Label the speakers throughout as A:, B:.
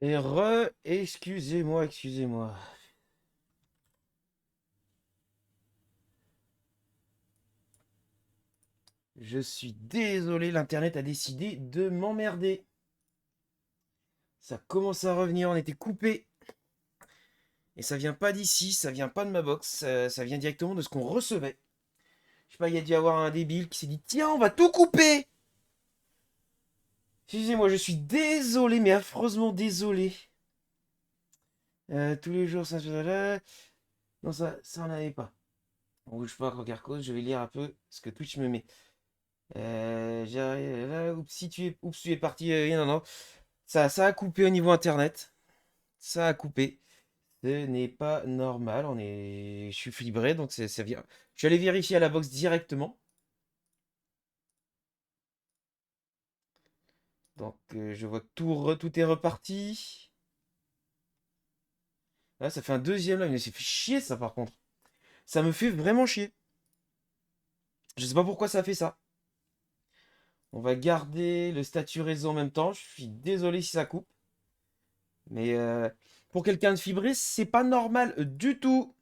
A: Et excusez-moi, excusez-moi. Je suis désolé, l'internet a décidé de m'emmerder. Ça commence à revenir, on était coupé. Et ça vient pas d'ici, ça vient pas de ma box, ça vient directement de ce qu'on recevait. Je sais pas, il y a dû y avoir un débile qui s'est dit tiens, on va tout couper. Excusez-moi, je suis désolé, mais affreusement désolé. Tous les jours, ça. Non, ça on n'avait pas. On bouge pas, regarde cause, je vais lire un peu ce que Twitch me met. J'arrive là, oups, tu es parti. Non, non. Ça a coupé au niveau internet. Ça a coupé. Ce n'est pas normal. Je suis fibré, donc ça vient. Je suis allé vérifier à la box directement. Donc je vois que tout est reparti. Là, ça fait un deuxième live, mais c'est fait chier ça par contre. Ça me fait vraiment chier. Je sais pas pourquoi ça fait ça. On va garder le statut réseau en même temps. Je suis désolé si ça coupe. Mais pour quelqu'un de fibré, c'est pas normal du tout.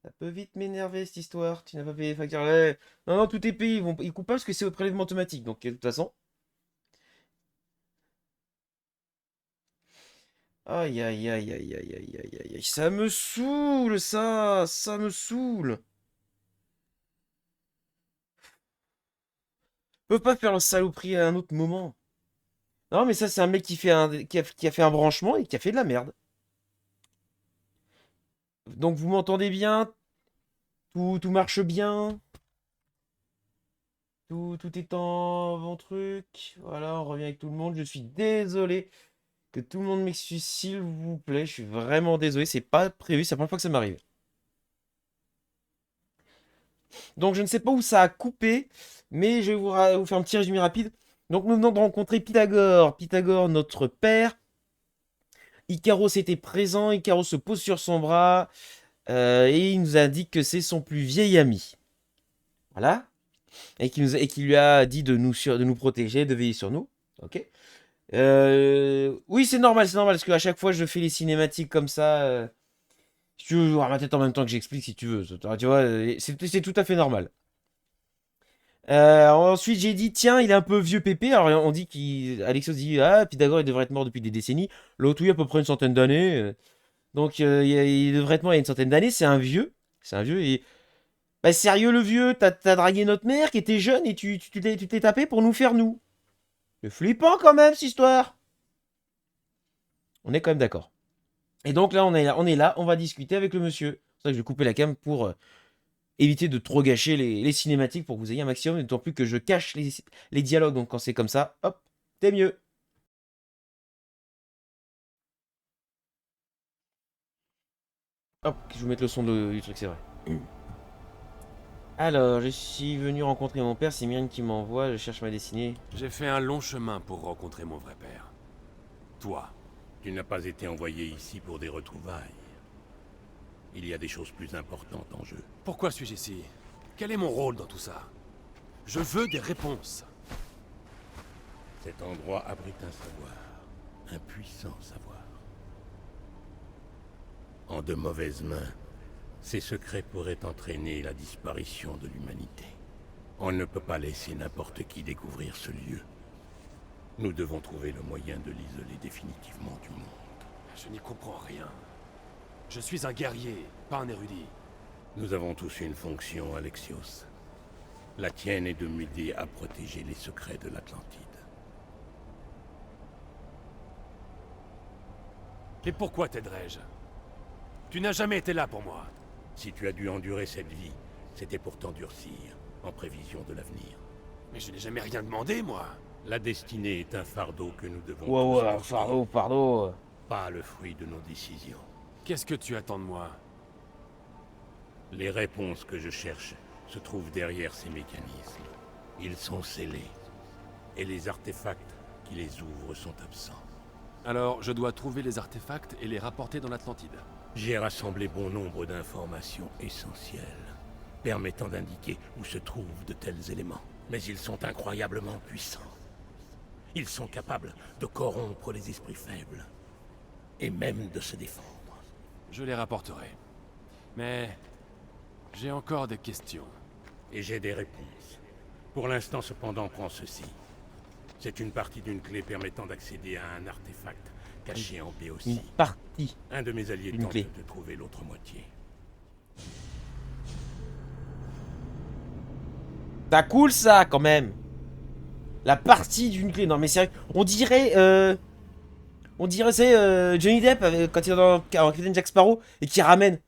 A: Ça peut vite m'énerver cette histoire. Tu n'as pas payé les factures. Ouais. Non, non, tout est payé. Ils coupent pas parce que c'est au prélèvement automatique. Donc, de toute façon. Aïe, aïe, aïe, aïe, aïe, aïe, aïe, aïe, aïe. Ça me saoule, ça. Ça me saoule. On peut pas faire le saloperie à un autre moment. Non, mais ça, c'est un mec qui a fait un branchement et qui a fait de la merde. Donc, vous m'entendez bien? Tout marche bien? Tout est en bon truc? Voilà, on revient avec tout le monde. Je suis désolé. Que tout le monde m'excuse, s'il vous plaît. Je suis vraiment désolé. C'est pas prévu. C'est la première fois que ça m'arrive. Donc, je ne sais pas où ça a coupé. Mais je vais vous faire un petit résumé rapide. Donc, nous venons de rencontrer Pythagore. Pythagore, notre père. Icaros était présent. Icaros se pose sur son bras. Et il nous indique que c'est son plus vieil ami. Voilà. Et qui lui a dit de nous protéger, de veiller sur nous. Ok. Oui, c'est normal, parce qu'à chaque fois, je fais les cinématiques comme ça. Si tu veux voir ma tête en même temps que j'explique, si tu veux. Tu vois, c'est tout à fait normal. Ensuite, j'ai dit, tiens, il est un peu vieux pépé. Alors, on dit Alexios dit, ah, Pythagore, il devrait être mort depuis des décennies. L'autre, oui, à peu près une centaine d'années. Donc, il devrait être mort il y a une centaine d'années. C'est un vieux. C'est un vieux. Et, bah, sérieux, le vieux, t'as dragué notre mère qui était jeune et tu t'es tapé pour nous faire nous. C'est flippant quand même, cette histoire. On est quand même d'accord. Et donc là, on va discuter avec le monsieur. C'est pour ça que je vais couper la cam pour éviter de trop gâcher les cinématiques pour que vous ayez un maximum, d'autant plus que je cache les dialogues. Donc quand c'est comme ça, hop, t'es mieux. Hop, je vais vous mettre le son du truc, c'est vrai. Alors, je suis venu rencontrer mon père, c'est Myrine qui m'envoie, je cherche ma destinée.
B: J'ai fait un long chemin pour rencontrer mon vrai père. Toi,
C: Tu n'as pas été envoyé ici pour des retrouvailles. Il y a des choses plus importantes en jeu.
B: pourquoi suis-je ici? Quel est mon rôle dans tout ça? Je veux des réponses.
C: Cet endroit abrite un savoir. Un puissant savoir. En de mauvaises mains, ces secrets pourraient entraîner la disparition de l'humanité. On ne peut pas laisser n'importe qui découvrir ce lieu. Nous devons trouver le moyen de l'isoler définitivement du monde.
B: Je n'y comprends rien. Je suis un guerrier, pas un érudit.
C: Nous avons tous une fonction, Alexios. La tienne est de m'aider à protéger les secrets de l'Atlantide.
B: Et pourquoi t'aiderais-je? Tu n'as jamais été là pour moi.
C: Si tu as dû endurer cette vie, c'était pour t'endurcir, en prévision de l'avenir.
B: Mais je n'ai jamais rien demandé, moi.
C: La destinée est un fardeau que nous devons
A: Ouais,
C: tous
A: ouais,
C: porter,
A: pardon.
C: pas le fruit de nos décisions.
B: Qu'est-ce que tu attends de moi?
C: Les réponses que je cherche se trouvent derrière ces mécanismes. Ils sont scellés, et les artefacts qui les ouvrent sont absents.
B: Alors, je dois trouver les artefacts et les rapporter dans l'Atlantide.
C: J'ai rassemblé bon nombre d'informations essentielles, permettant d'indiquer où se trouvent de tels éléments. Mais ils sont incroyablement puissants. Ils sont capables de corrompre les esprits faibles. et même de se défendre.
B: Je les rapporterai. Mais j'ai encore des questions.
C: Et j'ai des réponses. Pour l'instant, cependant, prends ceci. C'est une partie d'une clé permettant d'accéder à un artefact caché en
A: Une
C: Béotie.
A: partie.
C: Un de mes alliés
A: Une
C: tente
A: clé.
C: de trouver l'autre moitié.
A: T'as cool ça quand même. La partie d'une clé. Non mais c'est vrai. On dirait c'est Johnny Depp quand il est dans Captain Jack Sparrow et qui ramène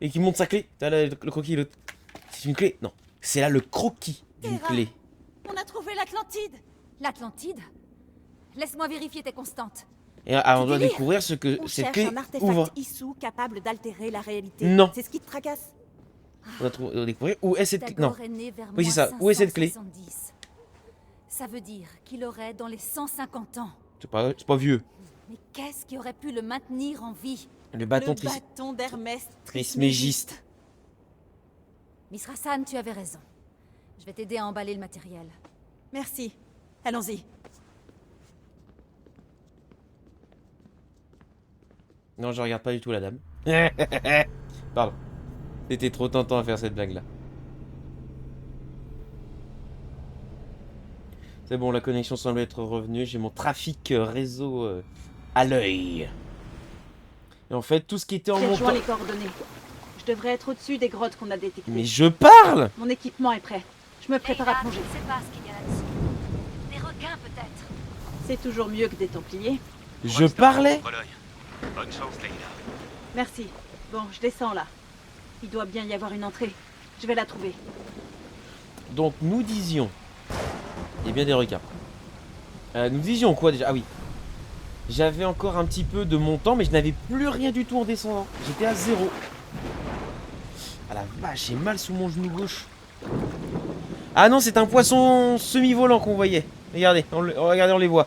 A: et qui monte sa clé. T'as le croquis l'autre. C'est une clé. Non. C'est là le croquis d'une
D: Terra.
A: clé.
D: On a trouvé l'Atlantide. L'Atlantide? Laisse-moi vérifier tes constantes.
A: Et on doit
D: délires.
A: découvrir ce que
D: On
A: cette
D: cherche
A: clé
D: un artefact
A: ouvre.
D: issou capable d'altérer la réalité.
A: Non.
D: C'est ce qui te tracasse.
A: On doit découvrir où est cette clé. Non.
D: Tagore est né vers
A: Oui, c'est ça. Où est cette clé?
D: 570. Ça veut dire qu'il aurait dans les 150 ans.
A: C'est pas vieux.
D: Mais qu'est-ce qui aurait pu le maintenir en vie?
A: Le bâton
D: Le bâton d'Hermès
A: Trismégiste.
D: Miss Rassan, tu avais raison. Je vais t'aider à emballer le matériel. Merci. Allons-y.
A: Non, je regarde pas du tout la dame. Pardon. C'était trop tentant à faire cette blague là. C'est bon, la connexion semble être revenue. J'ai mon trafic réseau à l'œil. Et en fait, tout ce qui était en
E: J'ai rejoint
A: montant...
E: les coordonnées. Je devrais être au-dessus des grottes qu'on a détectées.
A: Mais je parle!
E: Mon équipement est prêt. Je me prépare à plonger.
D: Je ne sais pas ce qu'il y a là-dessous. Des requins peut-être.
E: C'est toujours mieux que des Templiers.
A: Je parlais!
B: Bonne chance, Leila.
E: Merci. Bon, je descends là. Il doit bien y avoir une entrée. Je vais la trouver.
A: Donc, nous disions... Il y a bien des requins. Nous disions quoi déjà? Ah oui. J'avais encore un petit peu de montant, mais je n'avais plus rien du tout en descendant. J'étais à 0. Ah la vache, j'ai mal sous mon genou gauche. Ah non, c'est un poisson semi-volant qu'on voyait. Regardez, regardez, on les voit.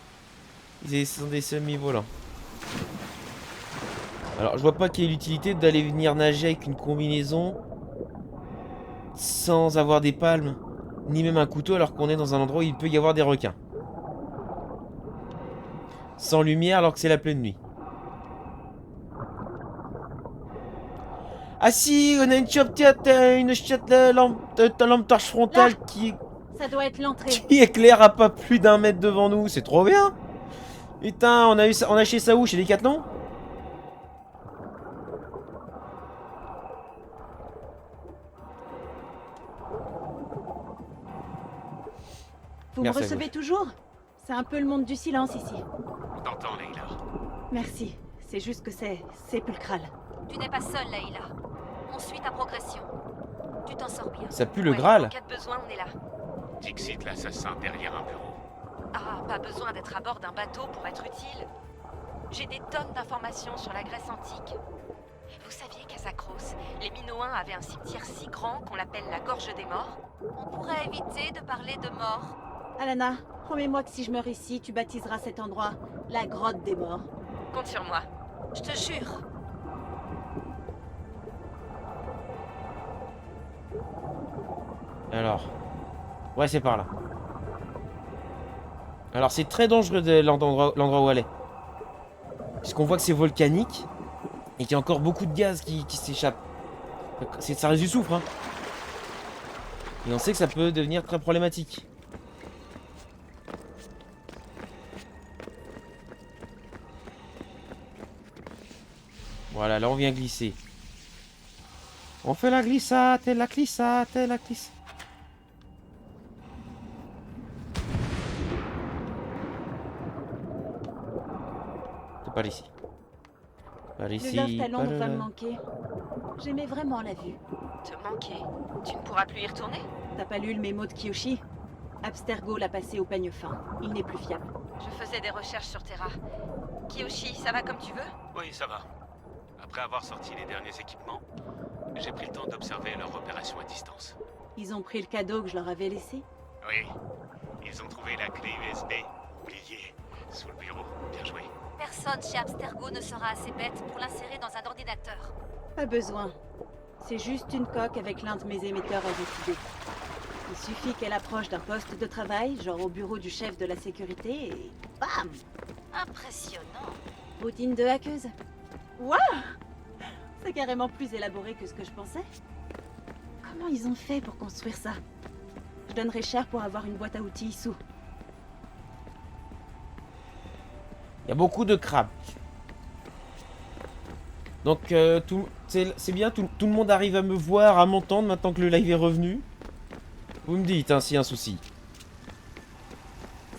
A: Ce sont des semi-volants. Alors, je vois pas quelle est l'utilité d'aller venir nager avec une combinaison sans avoir des palmes, ni même un couteau, alors qu'on est dans un endroit où il peut y avoir des requins. Sans lumière alors que c'est la pleine nuit. Ah si, on a une chiotte lampe torche frontale
E: Là. Ça doit être l'entrée.
A: qui éclaire à pas plus d'1 mètre devant nous. C'est trop bien. Putain, on a acheté ça où? Chez Decathlon?
E: Vous
A: Merci
E: me
A: à
E: recevez toujours? C'est un peu le monde du silence ici.
B: T'entends, Leila.
E: Merci. C'est juste que c'est sépulcral.
D: Tu n'es pas seule, Leila. On suit ta progression. Tu t'en sors bien.
A: Ça pue le
D: Ouais,
A: Graal.
D: En cas de besoin, on est là.
B: Dixit l'assassin derrière un bureau.
D: Ah, pas besoin d'être à bord d'un bateau pour être utile. J'ai des tonnes d'informations sur la Grèce antique. Vous saviez qu'à Zakros, les Minoens avaient un cimetière si grand qu'on l'appelle la Gorge des Morts? On pourrait éviter de parler de morts.
E: Alana, promets-moi que si je meurs ici, tu baptiseras cet endroit la grotte des morts.
D: Compte sur moi. Je te jure.
A: Alors. Ouais, c'est par là. Alors, c'est très dangereux de l'endroit où elle est. Puisqu'on voit que c'est volcanique. Et qu'il y a encore beaucoup de gaz qui s'échappent. Ça reste du soufre, hein. Et on sait que ça peut devenir très problématique. Voilà, là on vient glisser. On fait la glissade, et la glissade, et la glissade. C'est par ici. Par
E: Le
A: ici.
E: Love Talon
A: par
E: va me
A: là.
E: manquer. J'aimais vraiment la vue.
D: Te manquer. Tu ne pourras plus y retourner?
E: T'as pas lu le mémo de Kiyoshi? Abstergo l'a passé au peigne fin. Il n'est plus fiable.
D: Je faisais des recherches sur Terra. Kiyoshi, ça va comme tu veux?
B: Oui, ça va. Après avoir sorti les derniers équipements, j'ai pris le temps d'observer leur opération à distance.
E: Ils ont pris le cadeau que je leur avais laissé?
B: Oui, ils ont trouvé la clé USB, oubliée, sous le bureau. Bien joué.
D: Personne chez Abstergo ne sera assez bête pour l'insérer dans un ordinateur.
E: Pas besoin. C'est juste une coque avec l'un de mes émetteurs RFID. Il suffit qu'elle approche d'un poste de travail, genre au bureau du chef de la sécurité, et bam!
D: Impressionnant.
E: Routine de hackeuse. Waouh! C'est carrément plus élaboré que ce que je pensais. Comment ils ont fait pour construire ça? Je donnerais cher pour avoir une boîte à outils sous.
A: Il y a beaucoup de crabes. Donc, c'est bien, tout le monde arrive à me voir, à m'entendre maintenant que le live est revenu. Vous me dites, hein, s'il y a un souci.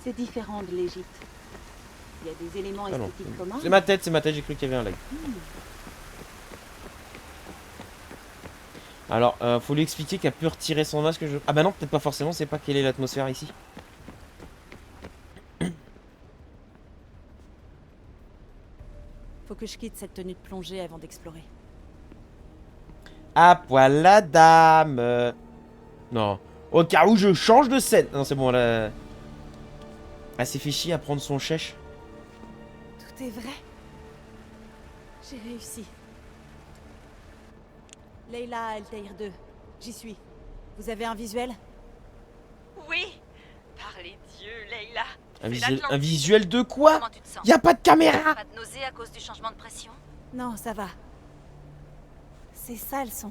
E: C'est différent de l'Égypte. Il y a des éléments
A: Ah non,
E: esthétiques communs.
A: c'est ma tête, j'ai cru qu'il y avait un live. Alors, faut lui expliquer qu'elle peut retirer son masque. Ah bah non, peut-être pas forcément, c'est pas quelle est l'atmosphère ici.
E: Faut que je quitte cette tenue de plongée avant d'explorer.
A: À poil la dame. Non. Au cas où je change de scène. Non, c'est bon, là. Elle s'est fait chier à prendre son chèche.
E: Tout est vrai. J'ai réussi. Leila Altair 2, j'y suis. Vous avez un visuel?
D: Oui. Par les dieux, Leila.
A: Un visuel de quoi?
D: Comment tu te sens?
A: Y a pas de caméra.
D: Pas de nausée à cause du changement de pression?
E: Non, ça va. C'est ça le son.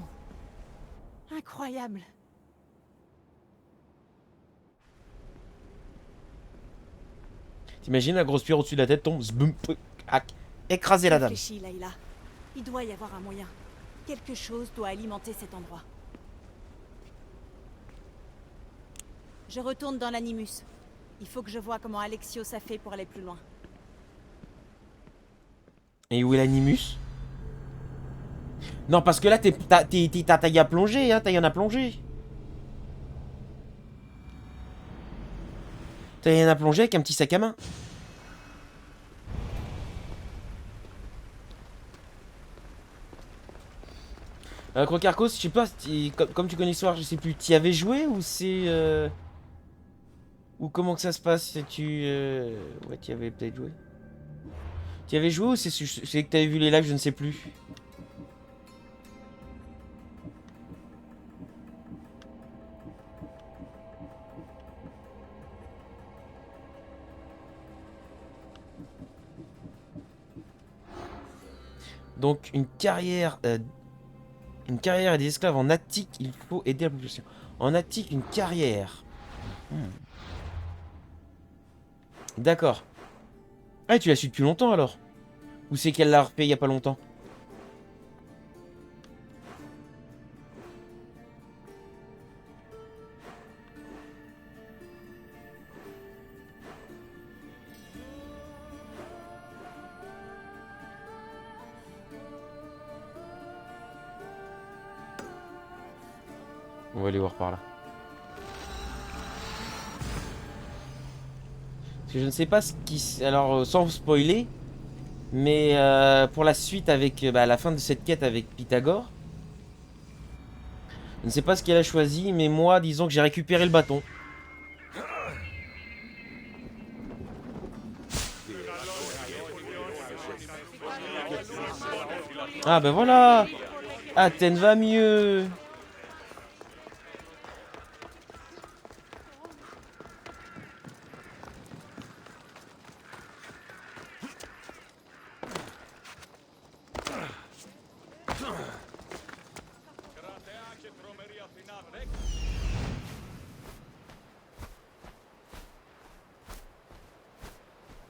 E: Incroyable.
A: T'imagines la grosse pierre au-dessus de la tête tombe, zboum, écraser la dame.
E: Réfléchis, Leila. Il doit y avoir un moyen. Quelque chose doit alimenter cet endroit. Je retourne dans l'Animus. Il faut que je vois comment Alexios a fait pour aller plus loin.
A: Et où est l'animus? Non, parce que là, t'as taillé à plonger, hein, t'as rien à plonger. T'as rien à plonger avec un petit sac à main. Crocarcos, je sais pas, comme tu connais l'histoire, je sais plus, t'y avais joué ou c'est... Ou comment que ça se passe? Ouais, t'y avais peut-être joué. T'y avais joué ou c'est que t'avais vu les lives, je ne sais plus. Donc une carrière et des esclaves en Attique, il faut aider la population. En Attique, une carrière. D'accord. Ah, tu l'as su depuis longtemps alors? Ou c'est qu'elle l'a repayé il y a pas longtemps? On va aller voir par là. Parce que je ne sais pas ce qui... Alors, sans spoiler, mais pour la suite avec... la fin de cette quête avec Pythagore, je ne sais pas ce qu'elle a choisi, mais moi, disons que j'ai récupéré le bâton. Ah ben voilà! Athènes va mieux!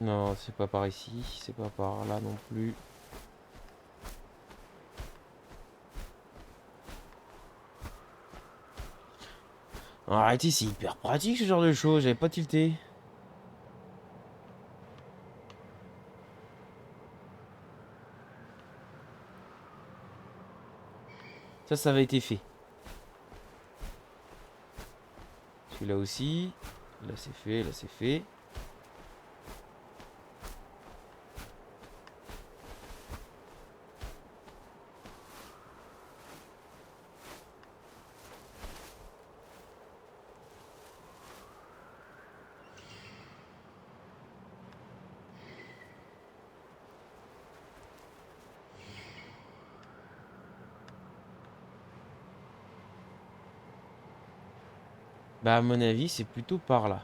A: Non, c'est pas par ici, c'est pas par là non plus. Arrêtez, c'est hyper pratique ce genre de choses, j'avais pas tilté. Ça avait été fait. Celui-là aussi. Là c'est fait, là c'est fait. Bah à mon avis c'est plutôt par là.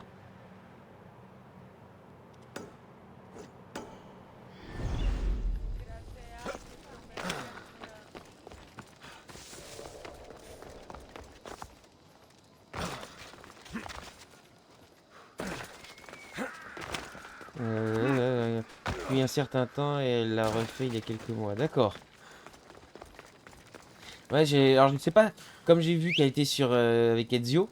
A: Depuis un certain temps, et elle l'a refait il y a quelques mois. D'accord. Ouais, alors je ne sais pas, comme j'ai vu qu'elle était sur avec Ezio,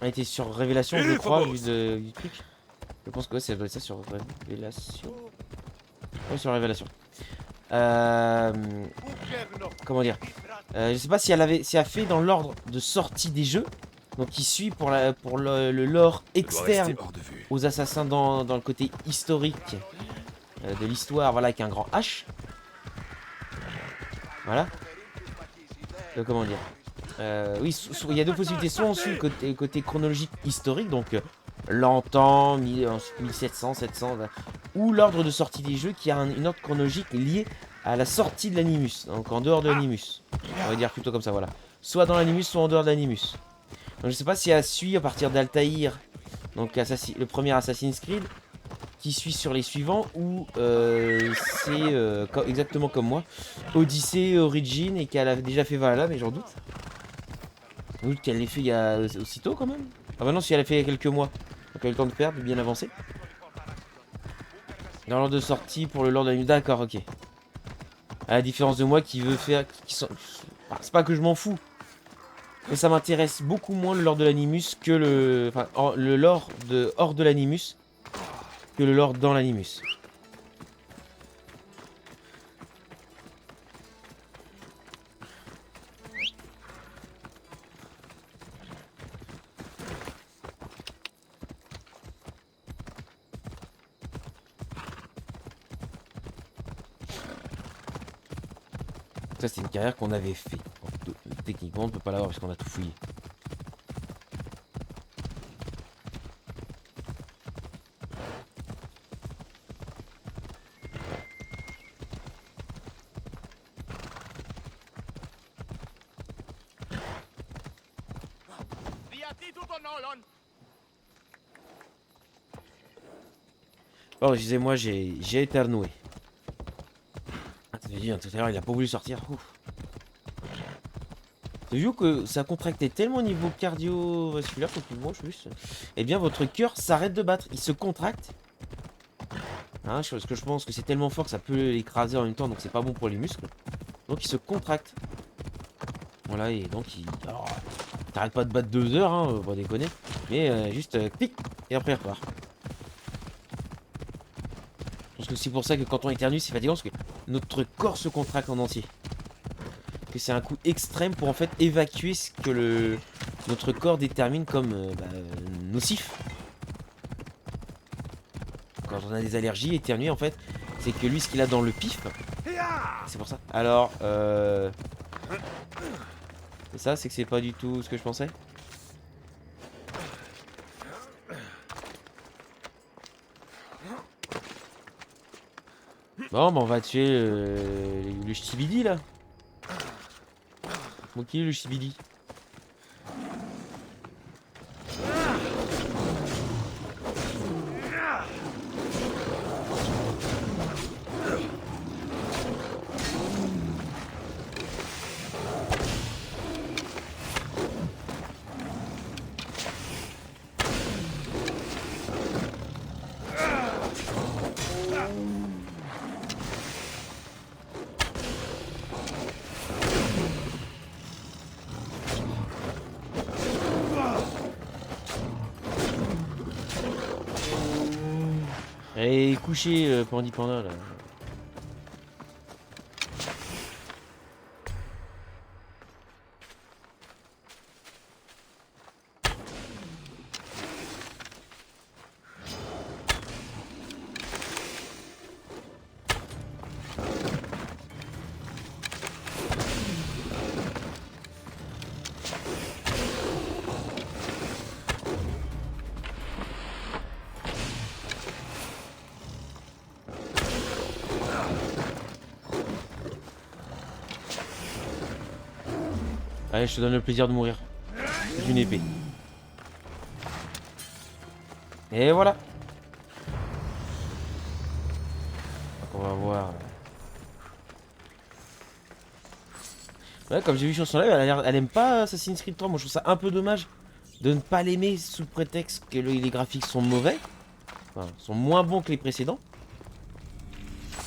A: elle était sur Révélation, je crois, du truc. Je pense que ouais, ça doit être ça sur Révélation. Ouais, sur Révélation. Euh, Comment dire, je sais pas si si elle a fait dans l'ordre de sortie des jeux, donc qui suit pour le lore externe aux assassins dans le côté historique de l'histoire, voilà, avec un grand H. Voilà. Comment dire, oui, il y a deux possibilités. Soit on suit le côté chronologique historique, donc l'an 1700, 700, ou l'ordre de sortie des jeux qui a une ordre chronologique liée à la sortie de l'Animus, donc en dehors de l'Animus. On va dire plutôt comme ça, voilà. Soit dans l'Animus, soit en dehors de l'Animus. Donc je sais pas si elle suit à partir d'Altaïr, donc le premier Assassin's Creed, qui suit sur les suivants, ou c'est exactement comme moi, Odyssey, Origin, et qu'elle a déjà fait Valhalla, mais j'en doute. Oui, qu'elle l'ait fait il y a aussitôt quand même. Ah bah non, si elle a fait il y a quelques mois, donc elle a eu le temps de perdre, de bien avancer. Dans l'ordre de sortie pour le lore de la nuit, d'accord, ok. À la différence de moi qui veut faire... C'est pas que je m'en fous, mais ça m'intéresse beaucoup moins le lore de l'Animus que le... Enfin, le lore hors de l'Animus que le lore dans l'Animus. Ça, c'est une carrière qu'on avait fait. Techniquement, on ne peut pas l'avoir parce qu'on a tout fouillé. Oh, je disais, moi, j'ai éternué. T'as dit, tout à l'heure, il a pas voulu sortir. T'as vu que ça contractait tellement au niveau cardiovasculaire, moi je plus. Eh bien, votre cœur s'arrête de battre. Il se contracte. Hein, parce que je pense que c'est tellement fort que ça peut l'écraser en même temps, donc c'est pas bon pour les muscles. Donc il se contracte. Voilà, et donc il... Alors, t'arrêtes pas de battre 2 heures, hein, pas déconner. Mais juste clic, et après il repart. Je pense que c'est pour ça que quand on éternue, c'est fatigant, parce que notre corps se contracte en entier. Que c'est un coup extrême pour en fait évacuer ce que notre corps détermine comme nocif. Quand on a des allergies, éternuer en fait, c'est que lui ce qu'il a dans le pif, c'est pour ça. Alors, c'est ça, c'est que c'est pas du tout ce que je pensais. Bon, bah on va tuer le chibidi là. Bon, qui est le chibidi? Elle est couchée, Pandi Panda là. Allez, je te donne le plaisir de mourir. D'une épée. Et voilà. Donc on va voir. Ouais, comme j'ai vu sur son live, elle aime pas Assassin's Creed 3. Moi, je trouve ça un peu dommage de ne pas l'aimer sous prétexte que les graphiques sont mauvais. Enfin, sont moins bons que les précédents.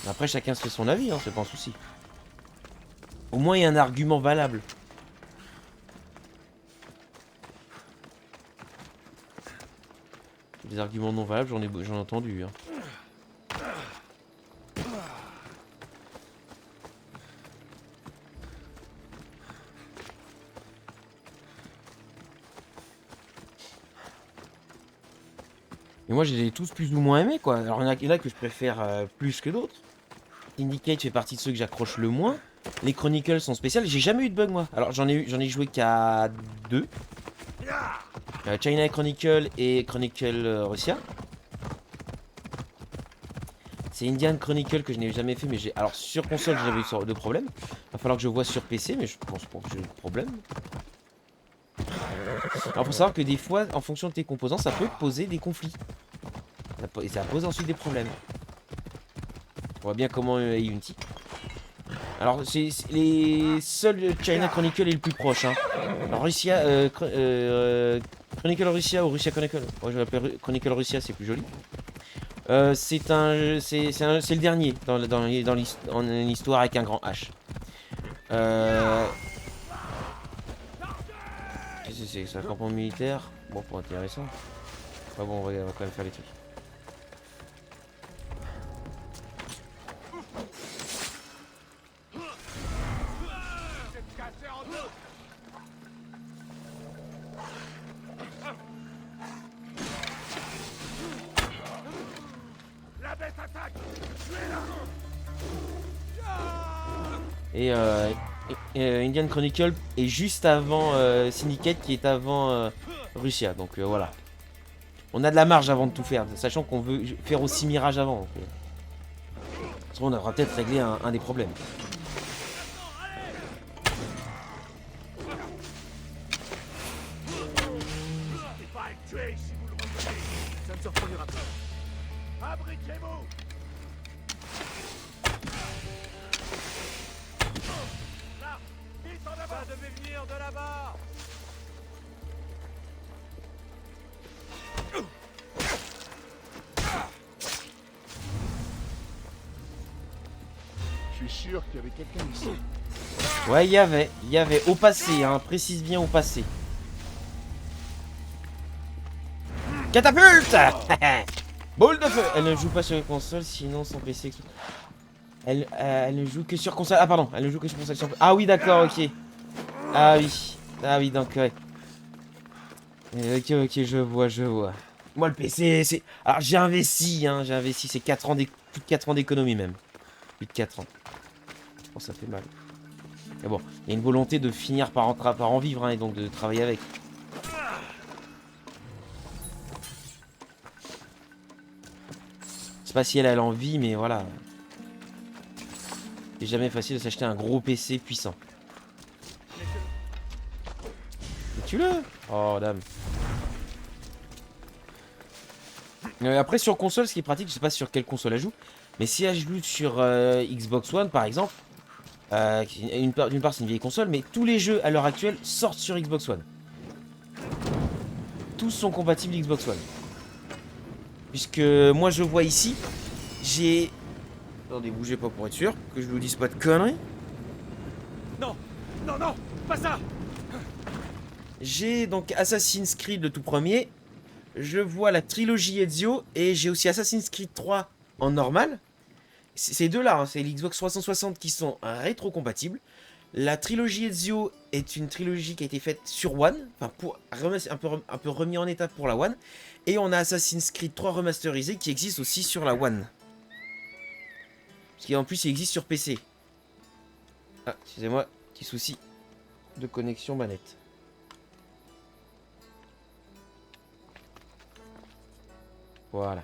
A: Après, chacun se fait son avis, hein, c'est pas un souci. Au moins, il y a un argument valable. Des arguments non valables, j'en ai entendu. Hein. Et moi, je les ai tous plus ou moins aimés, quoi. Alors, il y en a que je préfère plus que d'autres. Syndicate fait partie de ceux que j'accroche le moins. Les Chronicles sont spéciales. J'ai jamais eu de bug, moi. Alors, j'en ai joué qu'à 2. China Chronicle et Chronicle Russia. C'est Indian Chronicle que je n'ai jamais fait, mais j'ai. Alors, sur console, j'avais eu de problèmes. Va falloir que je vois sur PC, mais je pense pas que j'ai eu de problème. Alors, faut savoir que des fois, en fonction de tes composants, ça peut poser des conflits. Et ça pose ensuite des problèmes. On voit bien comment est Unity. Alors, c'est les seuls China Chronicle est le plus proche. Hein. Alors, Russia, Chronicle Russia ou Russia Chronicle. Moi, je l'appelle Chronicle Russia, c'est plus joli. C'est le dernier dans l'histoire avec un grand H. C'est un campement militaire. Bon, pour intéressant. Ah bon, on va quand même faire les trucs. Et Indian Chronicle est juste avant Syndicate qui est avant Russia. Donc voilà. On a de la marge avant de tout faire, sachant qu'on veut faire aussi Mirage avant. Donc, on aura peut-être réglé un des problèmes.
F: Je suis sûr qu'il y avait quelqu'un ici.
A: Ouais, il y avait. Au passé, hein, précise bien au passé. Catapulte. Boule de feu. Elle ne joue pas sur les consoles, sinon son PC... Elle ne joue que sur console. Ah pardon, elle ne joue que sur console. Ah oui, d'accord, ok. Ah oui, donc ouais. Ok, je vois. Moi le PC, c'est... Alors j'ai investi, c'est 4 ans plus de 4 ans d'économie même. Plus de 4 ans. Bon, ça fait mal. Mais bon, il y a une volonté de finir par en vivre, hein, et donc de travailler avec. C'est pas si elle a l'envie, mais voilà. C'est jamais facile de s'acheter un gros PC puissant. Mais tu le. Oh, dame. Après, sur console, ce qui est pratique, je sais pas sur quelle console elle joue, mais si elle joue sur Xbox One, par exemple, d'une part, c'est une vieille console, mais tous les jeux à l'heure actuelle sortent sur Xbox One. Tous sont compatibles Xbox One. Puisque moi, je vois ici, j'ai... Attendez, bougez pas pour être sûr, que je vous dise pas de conneries.
B: Non, pas ça.
A: J'ai donc Assassin's Creed le tout premier. Je vois la trilogie Ezio et j'ai aussi Assassin's Creed 3 en normal. Ces deux-là, hein, c'est l'Xbox 360 qui sont rétro-compatibles. La trilogie Ezio est une trilogie qui a été faite sur One, enfin pour un peu remis en état pour la One. Et on a Assassin's Creed 3 remasterisé qui existe aussi sur la One. Parce qu'en plus il existe sur PC. Ah, excusez-moi, petit souci de connexion manette. Voilà.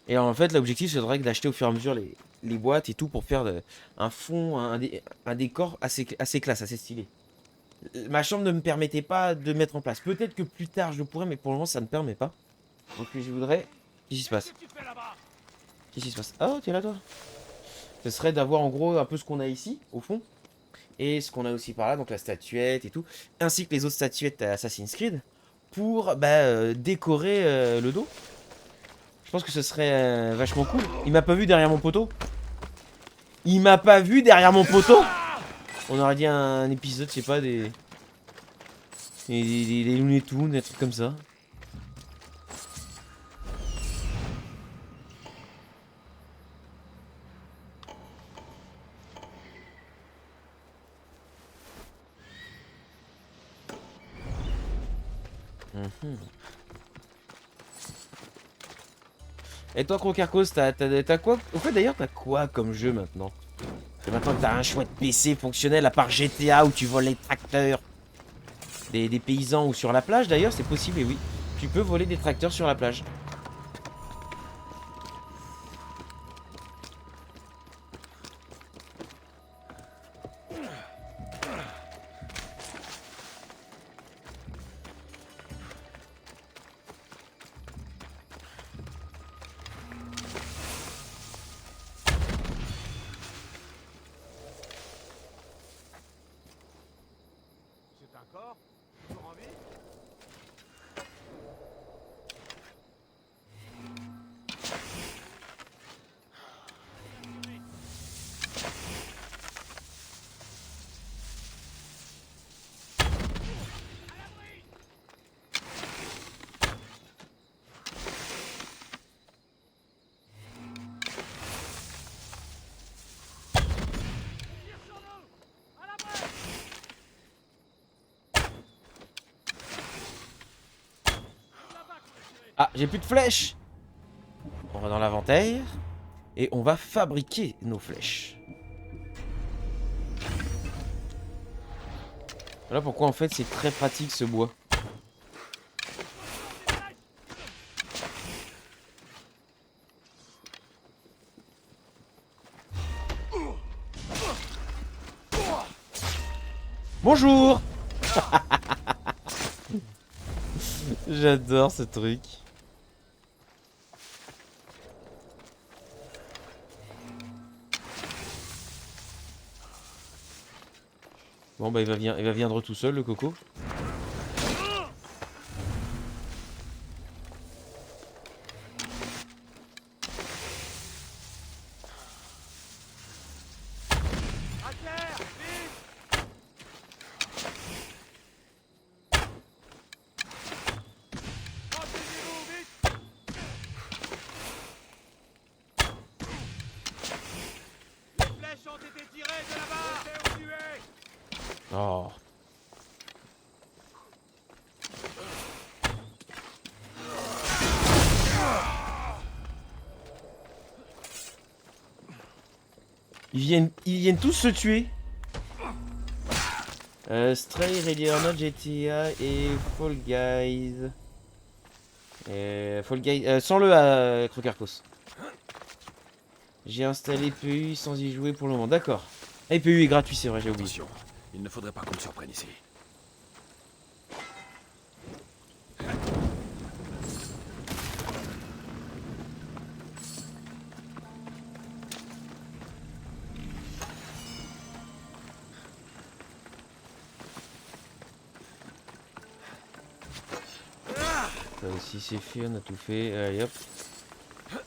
A: Et en fait, l'objectif, c'est d'acheter au fur et à mesure les boîtes et tout pour faire un fond, un décor assez classe, assez stylé. Ma chambre ne me permettait pas de mettre en place. Peut-être que plus tard, je le pourrais, mais pour le moment, ça ne permet pas. Donc, je voudrais... Qu'est-ce qui se passe? Qu'est-ce qui se passe? Oh, t'es là, toi? Ce serait d'avoir, en gros, un peu ce qu'on a ici, au fond. Et ce qu'on a aussi par là, donc la statuette et tout. Ainsi que les autres statuettes à Assassin's Creed. pour décorer le dos. Je pense que ce serait vachement cool. Il m'a pas vu derrière mon poteau. Il m'a pas vu derrière mon poteau. On aurait dit un épisode, je sais pas, des Looney Tunes, des trucs comme ça. Et toi, Crocarcos, t'as quoi? Au fait, d'ailleurs, t'as quoi comme jeu maintenant? Et maintenant que t'as un chouette PC fonctionnel à part GTA où tu voles les tracteurs des paysans ou sur la plage, d'ailleurs, c'est possible, et oui. Tu peux voler des tracteurs sur la plage.
F: C'est un corps? Toujours en vie?
A: Ah, j'ai plus de flèches. On va dans l'inventaire. Et on va fabriquer nos flèches. Voilà pourquoi en fait c'est très pratique ce bois. Bonjour. J'adore ce truc. Bon bah il va viendre tout seul le coco. Oh. Ils viennent tous se tuer. Stray, Ready or Not, GTA et Fall Guys. Fall Guys, sans le Crocarcos. J'ai installé PU sans y jouer pour le moment. D'accord. Et PU est gratuit, c'est vrai, j'ai oublié.
G: Attention, il ne faudrait pas qu'on me surprenne ici.
A: Ça aussi c'est fait, on a tout fait. Allez hop.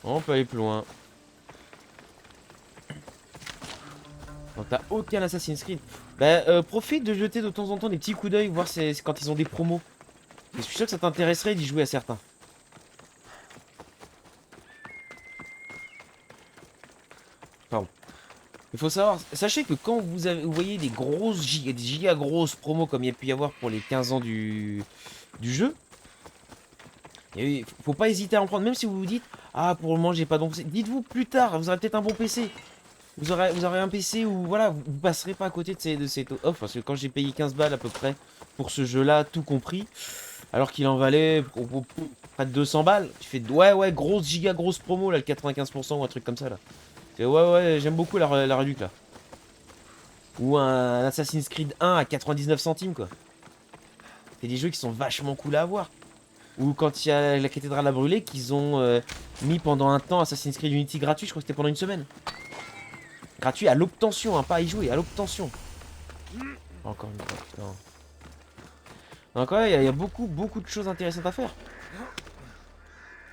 A: On peut aller plus loin. Donc t'as aucun Assassin's Creed. Bah profite de jeter de temps en temps des petits coups d'œil, voir c'est quand ils ont des promos. Je suis sûr que ça t'intéresserait d'y jouer à certains. Pardon. Il faut savoir, sachez que quand vous voyez des grosses des giga grosses promos comme il y a pu y avoir pour les 15 ans du jeu, et faut pas hésiter à en prendre, même si vous vous dites ah pour le moment j'ai pas de bon PC. Dites-vous plus tard, vous aurez peut-être un bon PC. Vous aurez un PC où voilà, vous passerez pas à côté de cette offre. Parce que quand j'ai payé 15 balles à peu près pour ce jeu-là, tout compris, alors qu'il en valait près de 200 balles, tu fais ouais, grosse giga grosse promo là, le 95% ou un truc comme ça là. Et ouais, j'aime beaucoup la réduc là. Ou un Assassin's Creed 1 à 99 centimes quoi. C'est des jeux qui sont vachement cool à avoir. Ou quand il y a la cathédrale à brûler, qu'ils ont mis pendant un temps Assassin's Creed Unity gratuit, je crois que c'était pendant une semaine. Gratuit à l'obtention, hein, pas à y jouer, à l'obtention. Encore une fois, putain. Donc ouais, il y a beaucoup de choses intéressantes à faire.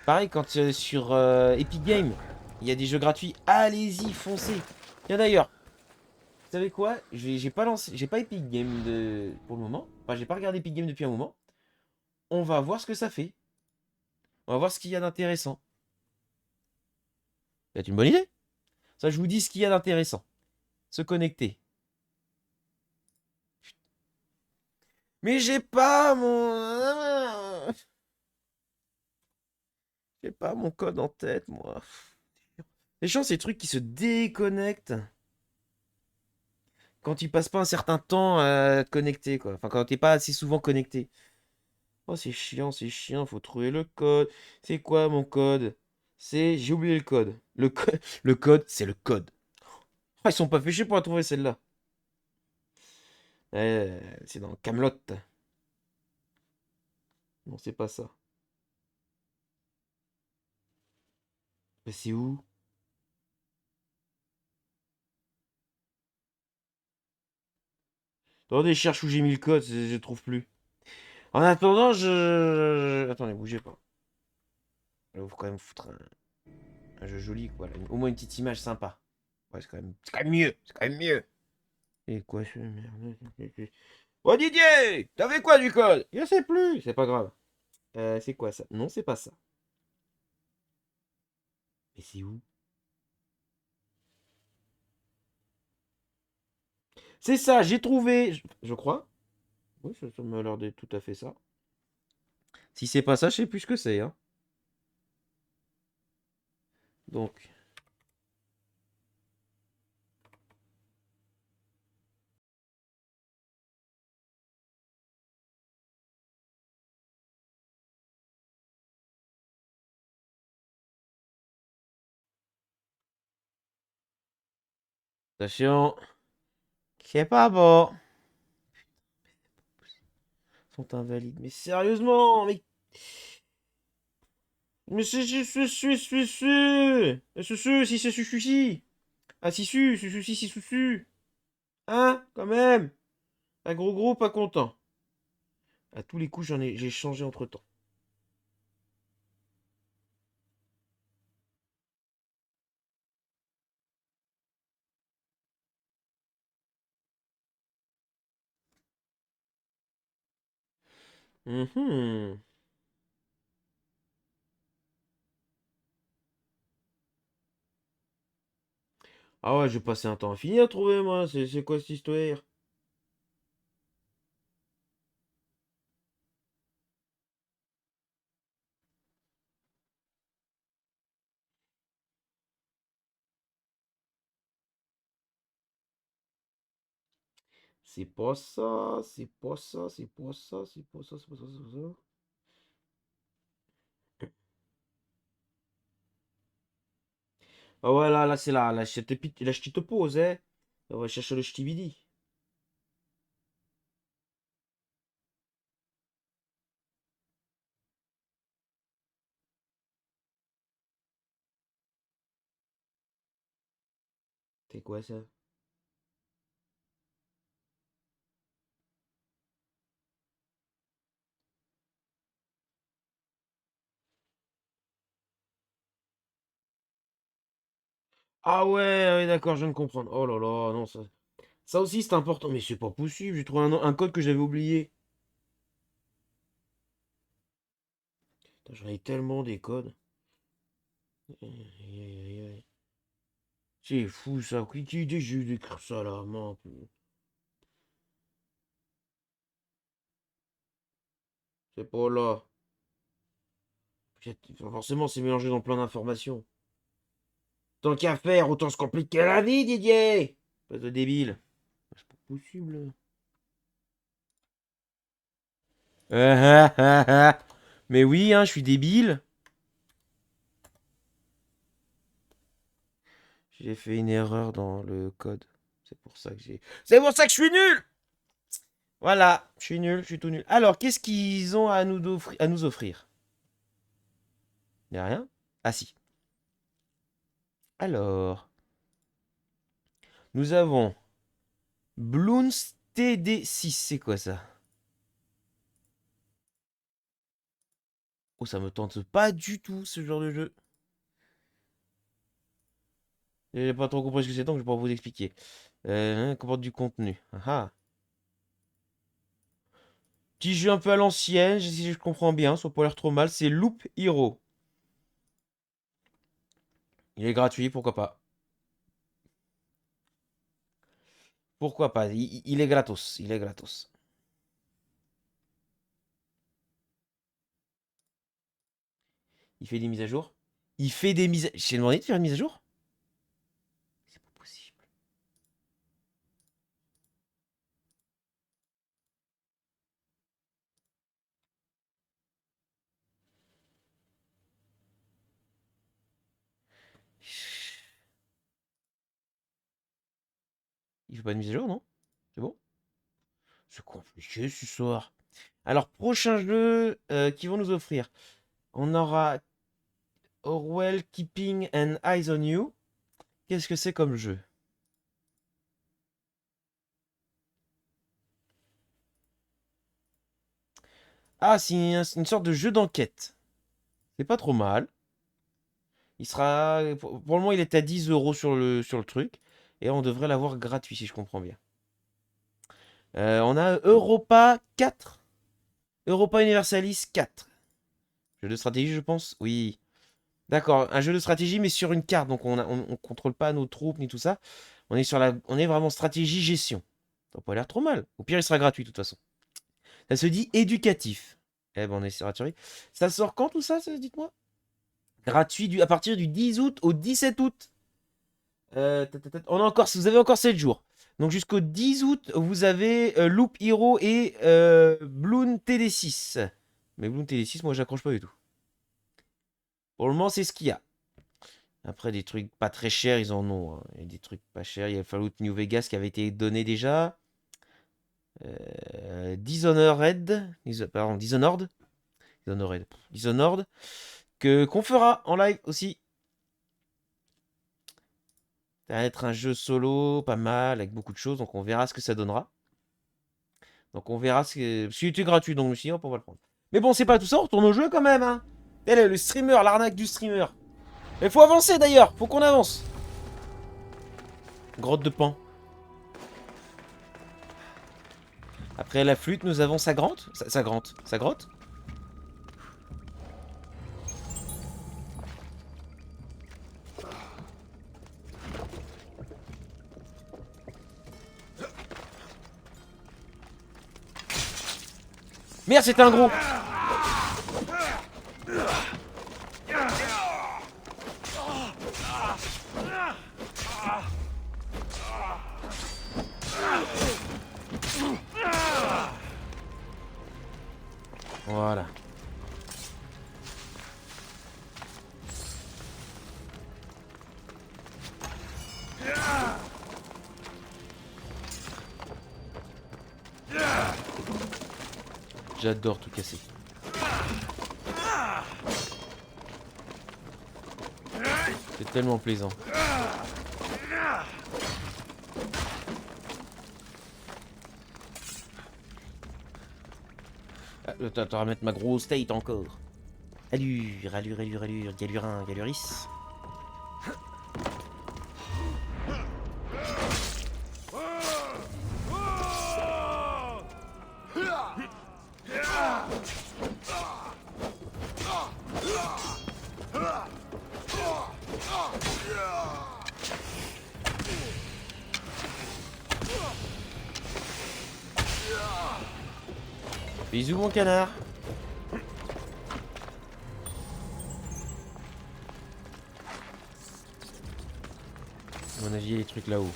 A: Pareil, quand sur Epic Games, il y a des jeux gratuits, allez-y, foncez. Tiens d'ailleurs, vous savez quoi? J'ai pas lancé, j'ai pas Epic Games pour le moment. Enfin, j'ai pas regardé Epic Games depuis un moment. On va voir ce que ça fait. On va voir ce qu'il y a d'intéressant. C'est une bonne idée. Ça, je vous dis ce qu'il y a d'intéressant. Se connecter. Mais j'ai pas mon... J'ai pas mon code en tête, moi. Les gens, c'est des trucs qui se déconnectent quand tu passes pas un certain temps à te connecter, quoi. Enfin, quand t'es pas assez souvent connecté. Oh, c'est chiant, faut trouver le code. C'est quoi mon code? C'est... J'ai oublié le code. Le code, c'est le code. Ah, ils sont pas fichus pour la trouver celle-là. C'est dans Camelot. Non, c'est pas ça. Mais c'est où? Attendez, je cherche où j'ai mis le code, je trouve plus. En attendant, Attendez, bougez pas. Il faut quand même foutre un jeu joli, quoi. Au moins une petite image sympa. Ouais, c'est quand même mieux. C'est quand même mieux. Et quoi, ce merde? Oh Didier! T'avais quoi du code? Je sais plus. C'est pas grave. C'est quoi ça? Non, c'est pas ça. Mais c'est où? C'est ça, j'ai trouvé. Je crois. Oui, ça m'a l'air d'être tout à fait ça. Si c'est pas ça, je sais plus ce que c'est, hein. Donc. Attention. C'est pas bon. Ils sont invalides. Mais sérieusement, mais. Mais c'est si c'est sushi. Ah si si. Hein, quand même. Un gros pas content. À tous les coups, j'ai changé entre temps. Mhm. Ah ouais, j'ai passé un temps infini à trouver, moi. C'est quoi cette histoire? C'est pas ça, c'est pas ça, c'est pas ça, c'est pas ça, c'est pas ça, c'est pas ça. Ah ouais, là, c'est la ch'ti te pose, hein. On va chercher le ch'ti. C'est quoi ça? Ah ouais, ouais, d'accord, je viens de comprendre. Oh là là, non, ça aussi c'est important. Mais c'est pas possible, j'ai trouvé un code que j'avais oublié. Putain, j'en ai tellement des codes. Aïe, aïe, aïe, aïe. C'est fou ça, qui idée j'ai eu d'écrire ça là, man. C'est pas là. Forcément, c'est mélangé dans plein d'informations. Tant qu'à faire, autant se compliquer la vie, Didier! Pas de débile. C'est pas possible. Mais oui, hein, je suis débile. J'ai fait une erreur dans le code. C'est pour ça que j'ai. C'est pour ça que je suis nul! Voilà, je suis nul, je suis tout nul. Alors, qu'est-ce qu'ils ont à nous offrir? Il n'y a rien? Ah si. Alors, nous avons Bloons TD6, c'est quoi ça? Oh, ça me tente pas du tout, ce genre de jeu. J'ai pas trop compris ce que c'est, donc je vais pas vous expliquer. Comporte du contenu. Ah ah. Petit jeu un peu à l'ancienne, si je comprends bien, ça n'a pas l'air trop mal. C'est Loop Hero. Il est gratuit, pourquoi pas. Pourquoi pas, il est gratos, il est gratos. Il fait des mises à jour. Il fait des mises à... J'ai demandé de faire une mise à jour. C'est pas possible. Il fait pas de mise à jour, non? C'est bon? C'est compliqué ce soir. Alors, prochain jeu qu'ils vont nous offrir. On aura Orwell Keeping an Eyes on You. Qu'est-ce que c'est comme jeu? Ah, c'est une sorte de jeu d'enquête. C'est pas trop mal. Il sera. Pour le moment, il est à 10 € sur le truc. Et on devrait l'avoir gratuit, si je comprends bien. On a Europa 4. Europa Universalis 4. Jeu de stratégie, je pense. Oui. D'accord, un jeu de stratégie, mais sur une carte. Donc, on contrôle pas nos troupes ni tout ça. On est vraiment stratégie gestion. Ça n'a pas l'air trop mal. Au pire, il sera gratuit, de toute façon. Ça se dit éducatif. Eh ben, on essaiera de surveiller. Ça sort quand tout ça, dites-moi? Gratuit à partir du 10 août au 17 août. On a encore, vous avez encore 7 jours. Donc jusqu'au 10 août, vous avez Loop Hero et Bloon TD6. Mais Bloon TD6, moi, j'accroche pas du tout. Pour le moment, c'est ce qu'il y a. Après, des trucs pas très chers, ils en ont. Hein. Il y a des trucs pas chers. Il y a Fallout New Vegas qui avait été donné déjà. Dishonored. Pardon, Dishonored. Dishonored. Qu'on fera en live aussi. Ça va être un jeu solo, pas mal, avec beaucoup de choses. Donc on verra ce que ça donnera. Donc on verra ce que... Parce qu'il était gratuit, donc je me suis dit, hop, on va le prendre. Mais bon, c'est pas tout ça, on retourne au jeu quand même. Hein. Le streamer, l'arnaque du streamer. Mais faut avancer d'ailleurs, faut qu'on avance. Grotte de pan. Après la flûte, nous avons sa grotte. Sa grotte. Merde, c'était un gros. Voilà. J'adore tout casser. C'est tellement plaisant. Attends, à mettre ma grosse tête encore. Allure, galurin, galuris. Bisous mon canard. À mon avis, il y a les trucs là-haut.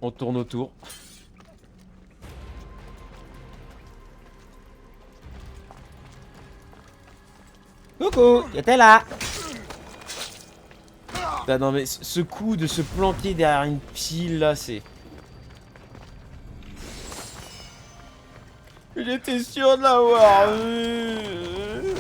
A: On tourne autour. Coucou, t'es là. Putain, non mais ce coup de se planquer derrière une pile là, c'est... J'étais sûr de l'avoir vu.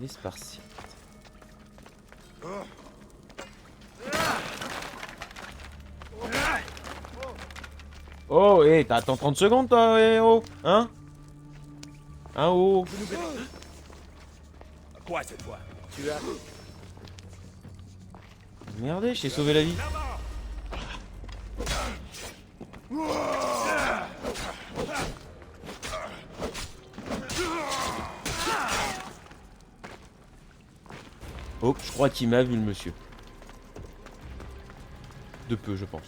A: Les Spartiates. Oh, hé, t'attends 30 secondes, toi, eh, oh, hein? Hein, oh.
C: Quoi cette fois?
A: Merdez, je t'ai sauvé la vie. Oh, je crois qu'il m'a vu, le monsieur. De peu, je pense.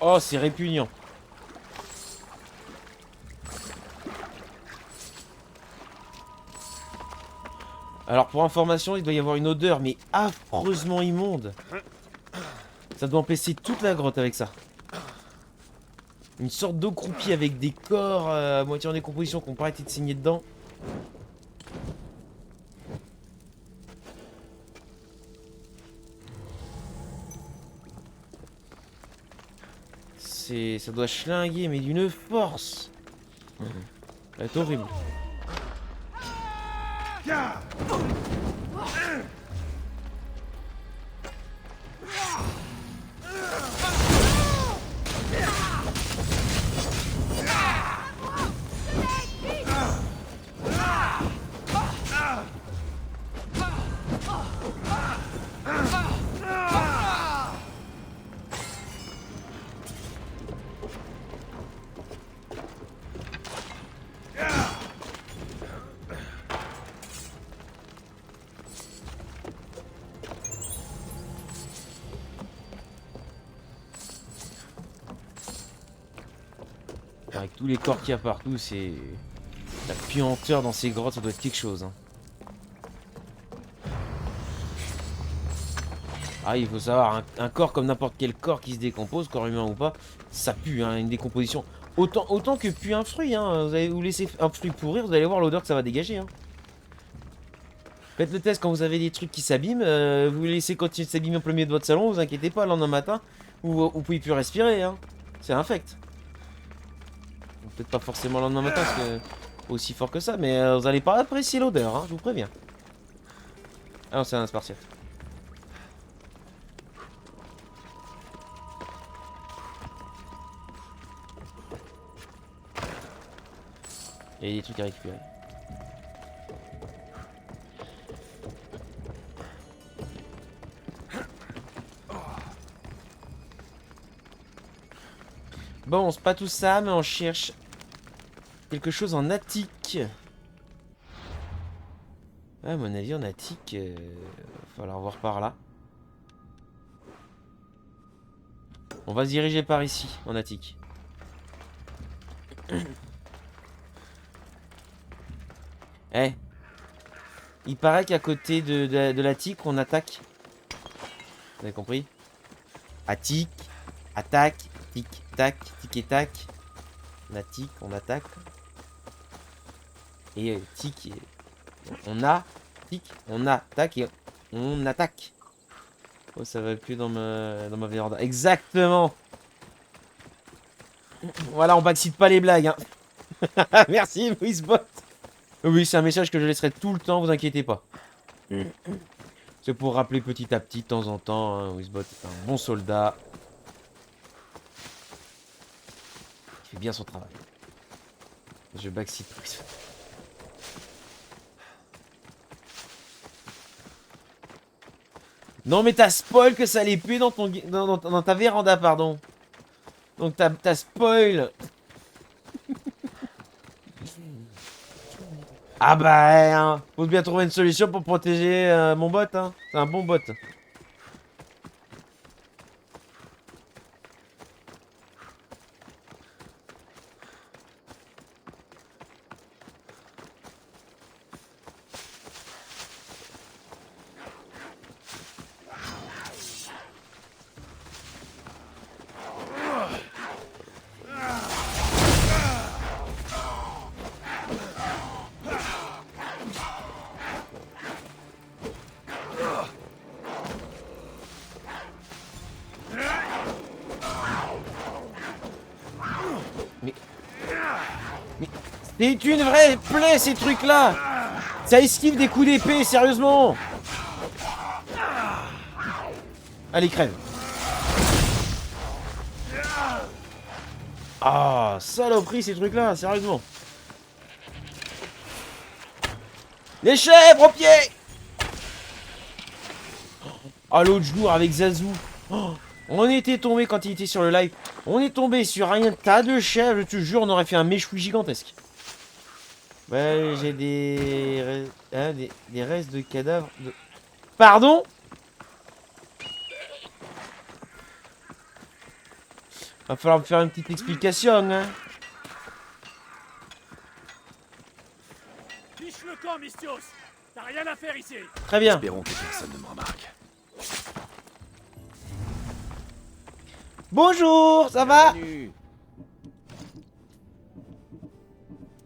A: Oh, c'est répugnant. Alors, pour information, il doit y avoir une odeur, mais affreusement immonde. Ça doit empêcher toute la grotte avec ça. Une sorte d'eau croupie avec des corps à moitié en décomposition qui n'ont pas arrêté de saigner dedans. Ça doit schlinguer, mais d'une force. Ça va être horrible. Avec tous les corps qu'il y a partout, c'est... La puanteur dans ces grottes, ça doit être quelque chose. Hein. Ah, il faut savoir, un corps comme n'importe quel corps qui se décompose, corps humain ou pas, ça pue, hein, une décomposition. Autant que pue un fruit, hein. Vous laissez un fruit pourrir, vous allez voir l'odeur que ça va dégager. Hein. Faites le test quand vous avez des trucs qui s'abîment, vous les laissez continuer de s'abîmer au plein milieu de votre salon, vous inquiétez pas, le lendemain matin, vous pouvez plus respirer. Hein. C'est infect. Peut-être pas forcément le lendemain matin, parce que aussi fort que ça, mais vous allez pas apprécier l'odeur, hein, je vous préviens. Ah non, c'est un Spartiate. Il y a des trucs à récupérer. Bon, c'est pas tout ça, mais on cherche quelque chose en attique. Ouais, à mon avis, en attique, va falloir voir par là. On va se diriger par ici, en attique. Eh, il paraît qu'à côté de l'attique, on attaque. Vous avez compris? Attique, attaque, tic, tac, tic et tac. On attique, on attaque. Et tic, on a, tic, on attaque et on attaque. Oh, ça va plus dans ma véranda. Exactement. Voilà, on backseat pas les blagues. Hein. Merci, Wizbot. Oui, c'est un message que je laisserai tout le temps, vous inquiétez pas. C'est pour rappeler petit à petit, de temps en temps, hein, Wizbot est un bon soldat. Il fait bien son travail. Je backseat Wizbot. Non mais t'as spoil que ça allait puer dans ton dans ta véranda, pardon. Donc t'as spoil. Ah bah, hein, faut bien trouver une solution pour protéger mon bot, hein. C'est un bon bot. C'est une vraie plaie, ces trucs-là. Ça esquive des coups d'épée, sérieusement. Allez, crève. Ah, saloperie, ces trucs-là, sérieusement. Les chèvres au pied. Ah, l'autre jour, avec Zazu. Oh, on était tombé, quand il était sur le live, on est tombé sur un tas de chèvres, je te jure, on aurait fait un méchoui gigantesque. Ouais, j'ai des restes de cadavres de... Pardon? Va falloir me faire une petite explication, hein.
H: Fiche le camp, Mystios. T'as rien à faire ici.
A: Très bien.
G: Espérons que personne ne me remarque.
A: Bonjour, ça va?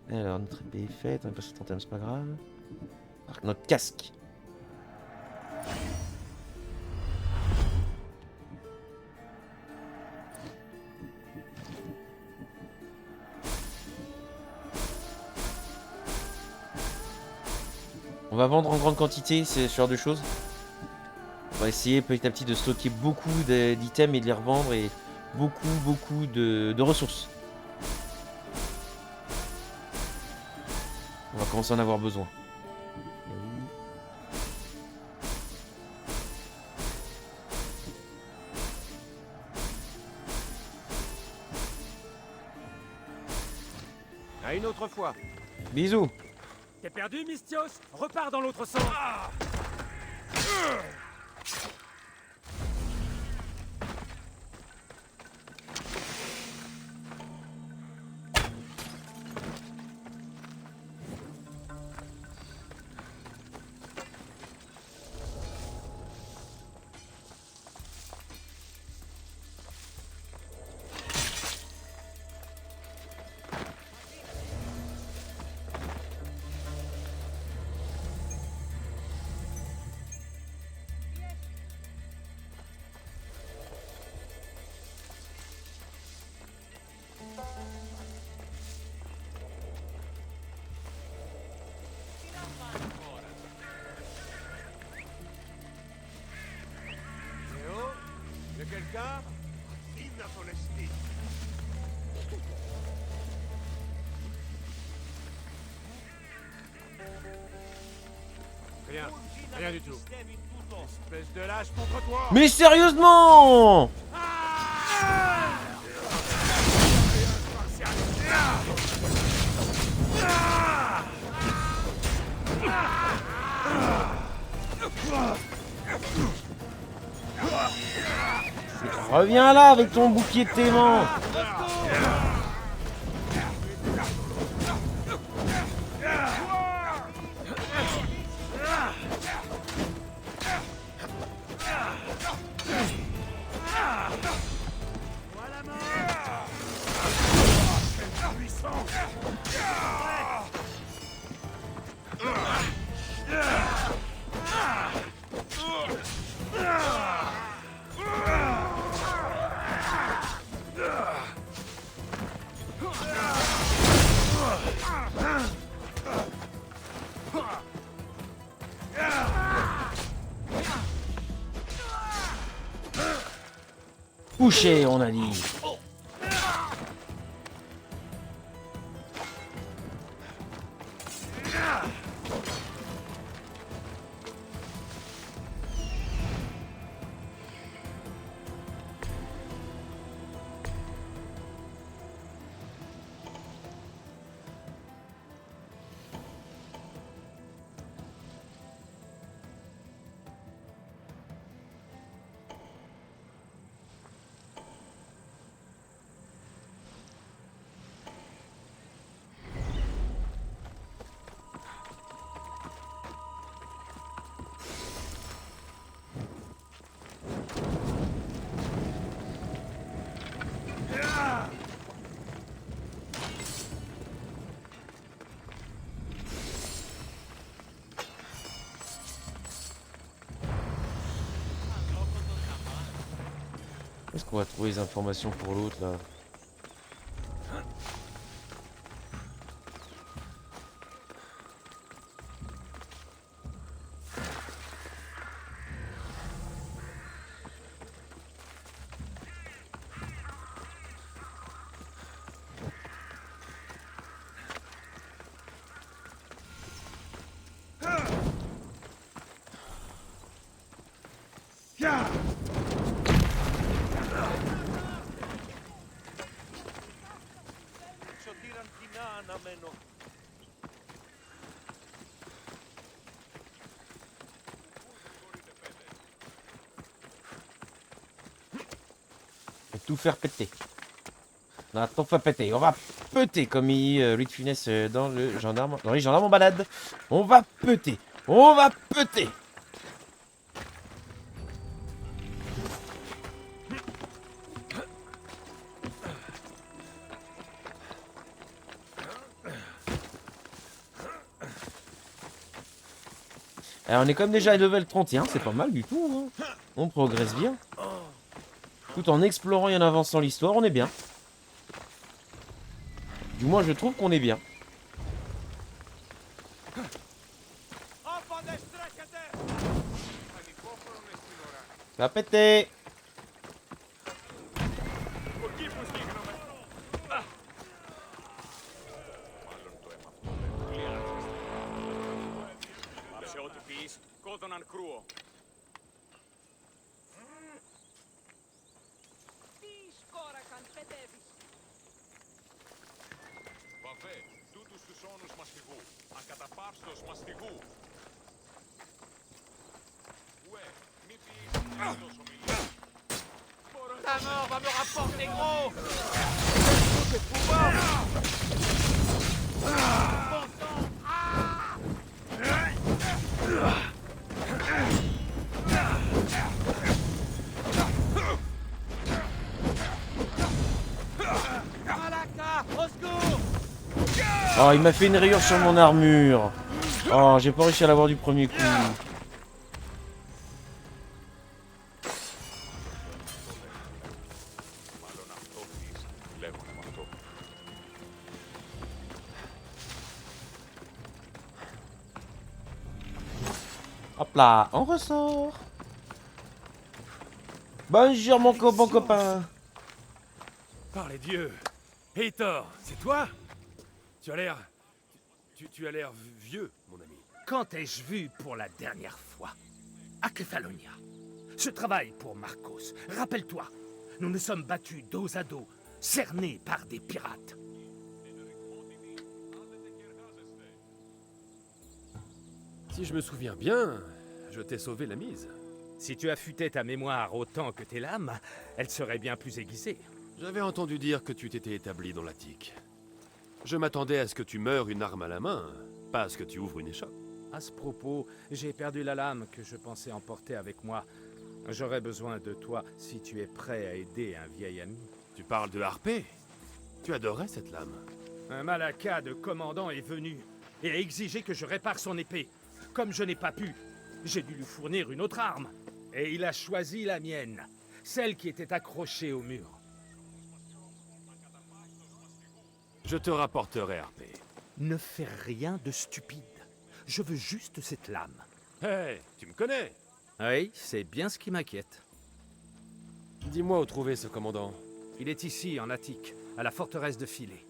A: Alors, notre épée est faite, on va pas se tenter, mais c'est pas grave. Alors, notre casque. On va vendre en grande quantité, c'est ce genre de choses. On va essayer petit à petit de stocker beaucoup d'items et de les revendre et beaucoup de ressources. On va commencer à en avoir besoin.
H: À une autre fois.
A: Bisous.
H: T'es perdu, Mystios? Repars dans l'autre sens. Quelqu'un? Rien du tout. Espèce de lâche contre toi.
A: Mais sérieusement! Reviens là avec ton bouclier de tes mains. Couché, on a dit. Est-ce qu'on va trouver les informations pour l'autre là? Et tout faire péter. On a tout fait péter. On va péter comme il Louis de Funès dans le gendarme. Dans les gendarmes en balade. On va péter. On va péter. Alors on est comme déjà à level 31, c'est pas mal du tout. Hein. On progresse bien. Tout en explorant et en avançant l'histoire, on est bien. Du moins je trouve qu'on est bien. Ça va péter.
H: Ta mort va me rapporter gros.
A: Oh, il m'a fait une rayure sur mon armure. Oh, j'ai pas réussi à l'avoir du premier coup. Hop là, on ressort. Bonjour mon bon copain.
G: Par les dieux. Hétor, c'est toi? Tu as l'air... Tu as l'air vieux, mon ami.
I: Quand ai-je vu pour la dernière fois? À Kefalonia. Je travaille pour Marcos. Rappelle-toi, nous nous sommes battus dos à dos, cernés par des pirates.
G: Si je me souviens bien, je t'ai sauvé la mise.
I: Si tu affûtais ta mémoire autant que tes lames, elle serait bien plus aiguisée.
G: J'avais entendu dire que tu t'étais établi dans l'Attique. Je m'attendais à ce que tu meures une arme à la main, pas à ce que tu ouvres une échoppe.
I: À ce propos, j'ai perdu la lame que je pensais emporter avec moi. J'aurais besoin de toi si tu es prêt à aider un vieil ami.
G: Tu parles de Harpé? Tu adorais cette lame.
I: Un Malaka de commandant est venu et a exigé que je répare son épée. Comme je n'ai pas pu, j'ai dû lui fournir une autre arme. Et il a choisi la mienne, celle qui était accrochée au mur.
G: Je te rapporterai Harpé.
I: Ne fais rien de stupide. Je veux juste cette lame.
G: Hé, tu me connais?
I: Oui, c'est bien ce qui m'inquiète.
G: Dis-moi où trouver ce commandant.
I: Il est ici, en Attique, à la forteresse de Philée.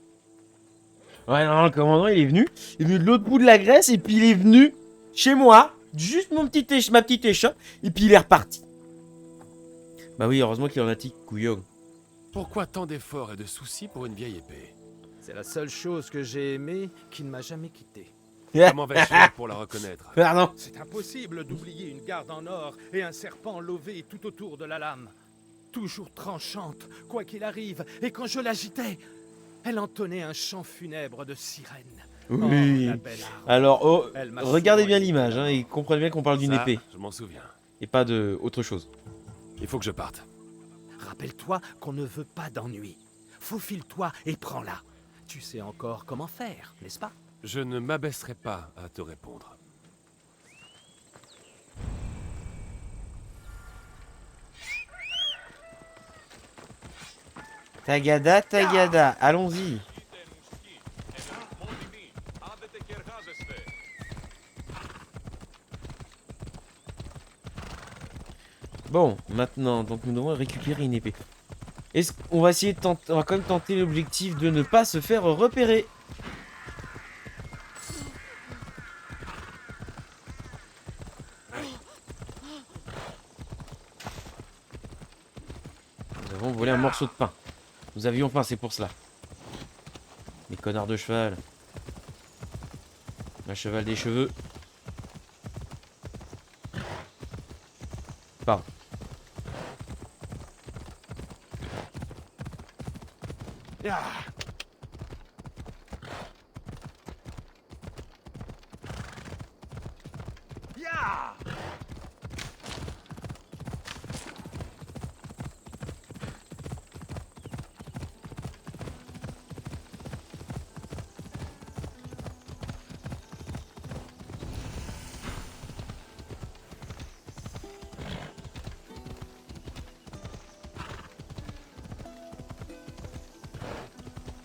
A: Ouais, non, le commandant, il est venu. Il est venu de l'autre bout de la Grèce et puis il est venu chez moi. Juste ma petite échoppe. Et puis il est reparti. Bah oui, heureusement qu'il est en Attique, couillon.
G: Pourquoi tant d'efforts et de soucis pour une vieille épée?
I: C'est la seule chose que j'ai aimée qui ne m'a jamais quitté.
G: Comment vais-je faire pour la reconnaître?
A: Pardon.
I: C'est impossible d'oublier une garde en or et un serpent lové tout autour de la lame. Toujours tranchante, quoi qu'il arrive, et quand je l'agitais, elle entonnait un chant funèbre de sirène.
A: Oui.
I: Oh, la belle arme.
A: Alors, oh,
I: Elle m'a
A: regardez
I: souvent
A: bien
I: aidé
A: l'image,
I: dans
A: hein,
I: la
A: et comprenez bien qu'on parle d'une
G: Ça,
A: épée.
G: je m'en souviens.
A: Et pas de autre chose.
G: Il faut que je parte.
I: Rappelle-toi qu'on ne veut pas d'ennui. Faufile-toi et prends-la. Tu sais encore comment faire, n'est-ce pas?
G: Je ne m'abaisserai pas à te répondre.
A: Tagada, tagada. Allons-y. Bon, maintenant, donc nous devons récupérer une épée. Est-ce qu'on va essayer de tenter, on va quand même tenter l'objectif de ne pas se faire repérer. Nous avons volé un morceau de pain. Nous avions faim, c'est pour cela. Les connards de cheval. Un cheval des cheveux. Pardon.
H: Ya. Ya.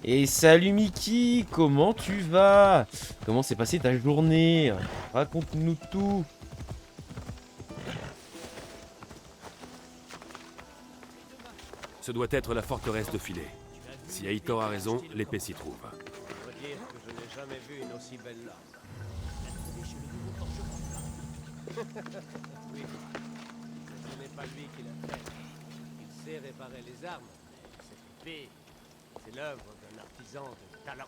A: Et salut Mickey, comment tu vas? Comment s'est passée ta journée? Raconte-nous tout.
G: Ce doit être la forteresse de Filet. Si Heitor a raison, l'épée s'y trouve.
H: Je veux dire que je n'ai jamais vu une aussi belle lame. Oui, ce n'est pas lui qui l'a fait. Il sait réparer les armes. Cette épée, c'est l'œuvre d'un artisan de talent.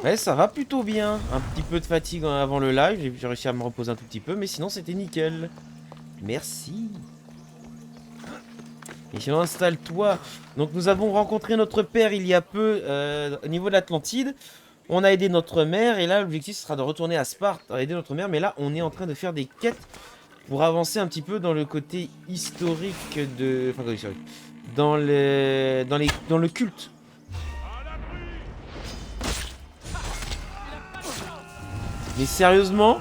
A: Ouais, ça va plutôt bien. Un petit peu de fatigue avant le live. J'ai réussi à me reposer un tout petit peu. Mais sinon, c'était nickel. Merci. Et sinon, installe-toi. Donc, nous avons rencontré notre père il y a peu au niveau de l'Atlantide. On a aidé notre mère. Et là, l'objectif sera de retourner à Sparte, à aider notre mère. Mais là, on est en train de faire des quêtes pour avancer un petit peu dans le côté historique de... Enfin, historique. Dans le culte. Mais sérieusement,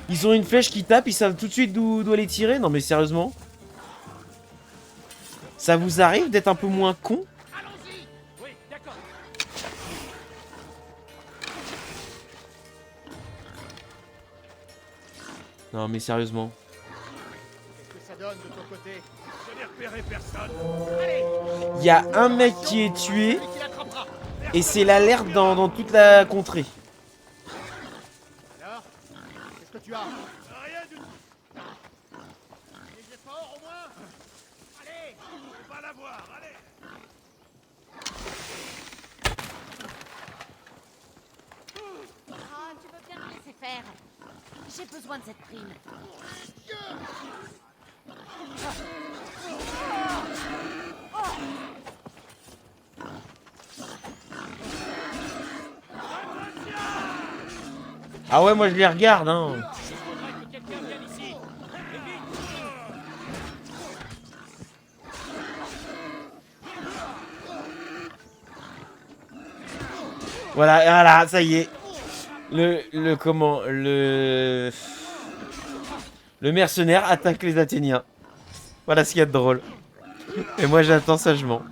A: ils ont une flèche qui tape, ils savent tout de suite d'où aller tirer. Non mais sérieusement, ça vous arrive d'être un peu moins con?
H: Allons-y. Oui, d'accord.
A: Non mais sérieusement.
H: Qu'est-ce que ça donne de ton côté?
G: Je n'ai repéré personne.
H: Allez.
A: Il y a un mec qui est tué
H: Celui qui l'attrapera.
A: et c'est l'alerte dans toute la contrée.
H: Alors, qu'est-ce que tu as?
G: Rien du tout.
H: Des efforts au moins? Allez.
G: On va la voir, allez.
J: Ah, tu veux bien me laisser faire. J'ai besoin de cette prime.
A: Ah ouais, moi je les regarde, hein.
H: Que quelqu'un vienne ici. Et vite.
A: Voilà, ça y est. Le mercenaire attaque les Athéniens. Voilà ce qu'il y a de drôle. Et moi j'attends sagement.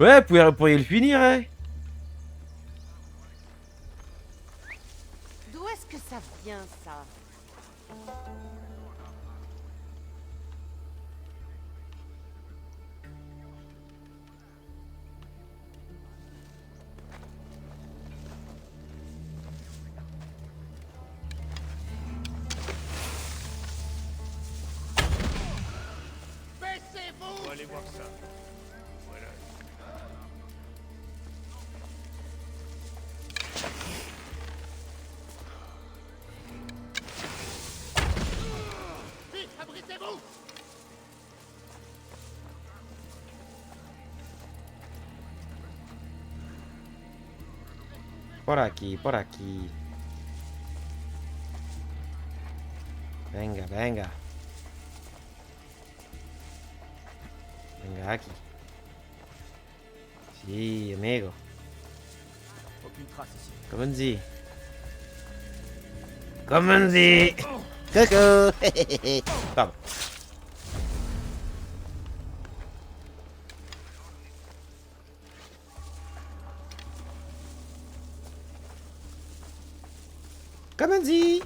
A: Ouais, vous pourriez le finir, hein.
J: D'où est-ce que ça vient, ça?
H: Baissez-vous.
G: On va aller voir ça. Voilà.
H: Vite, abritez-vous.
A: Por aquí, por aquí. Venga, venga. Venga, aquí. Si, amigo.
H: Aucune trace ici.
A: Come on, Z. Come on, Z. Coco. Pardon. Come on, Z.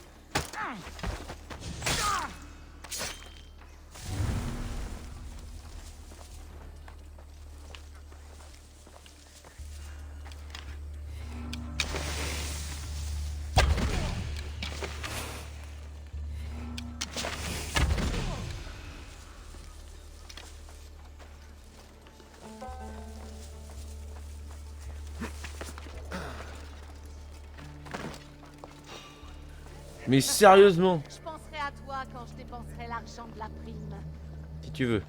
A: Mais sérieusement,
J: Je penserai à toi quand je dépenserai l'argent de la prime.
A: si tu veux.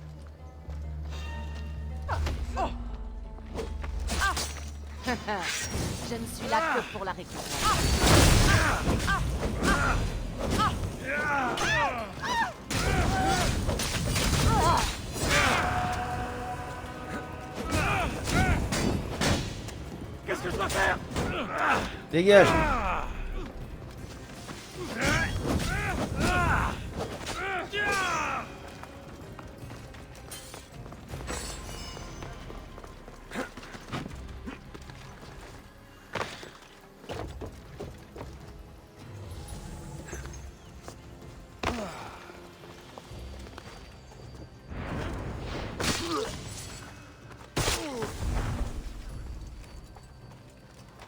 J: Je ne suis là que pour la récompense.
G: Qu'est-ce que je dois faire?
A: Dégage.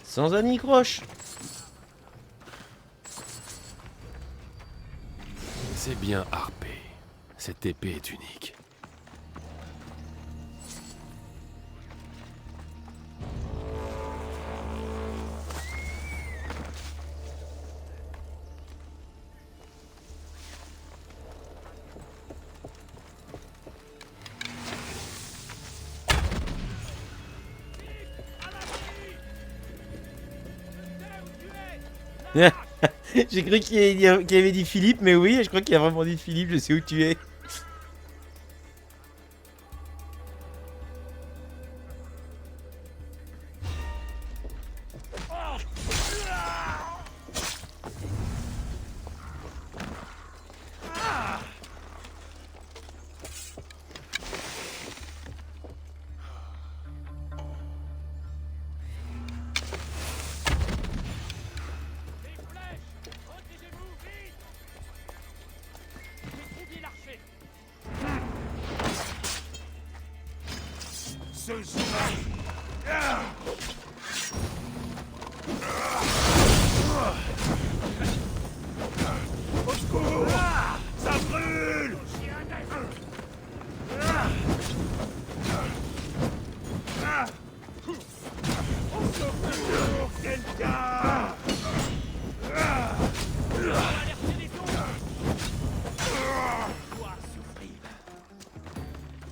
A: Sans anicroche.
B: C'est bien harpé. Cette épée est unique.
A: J'ai cru qu'il avait dit Philippe, mais oui, je crois qu'il a vraiment dit Philippe, je sais où tu es.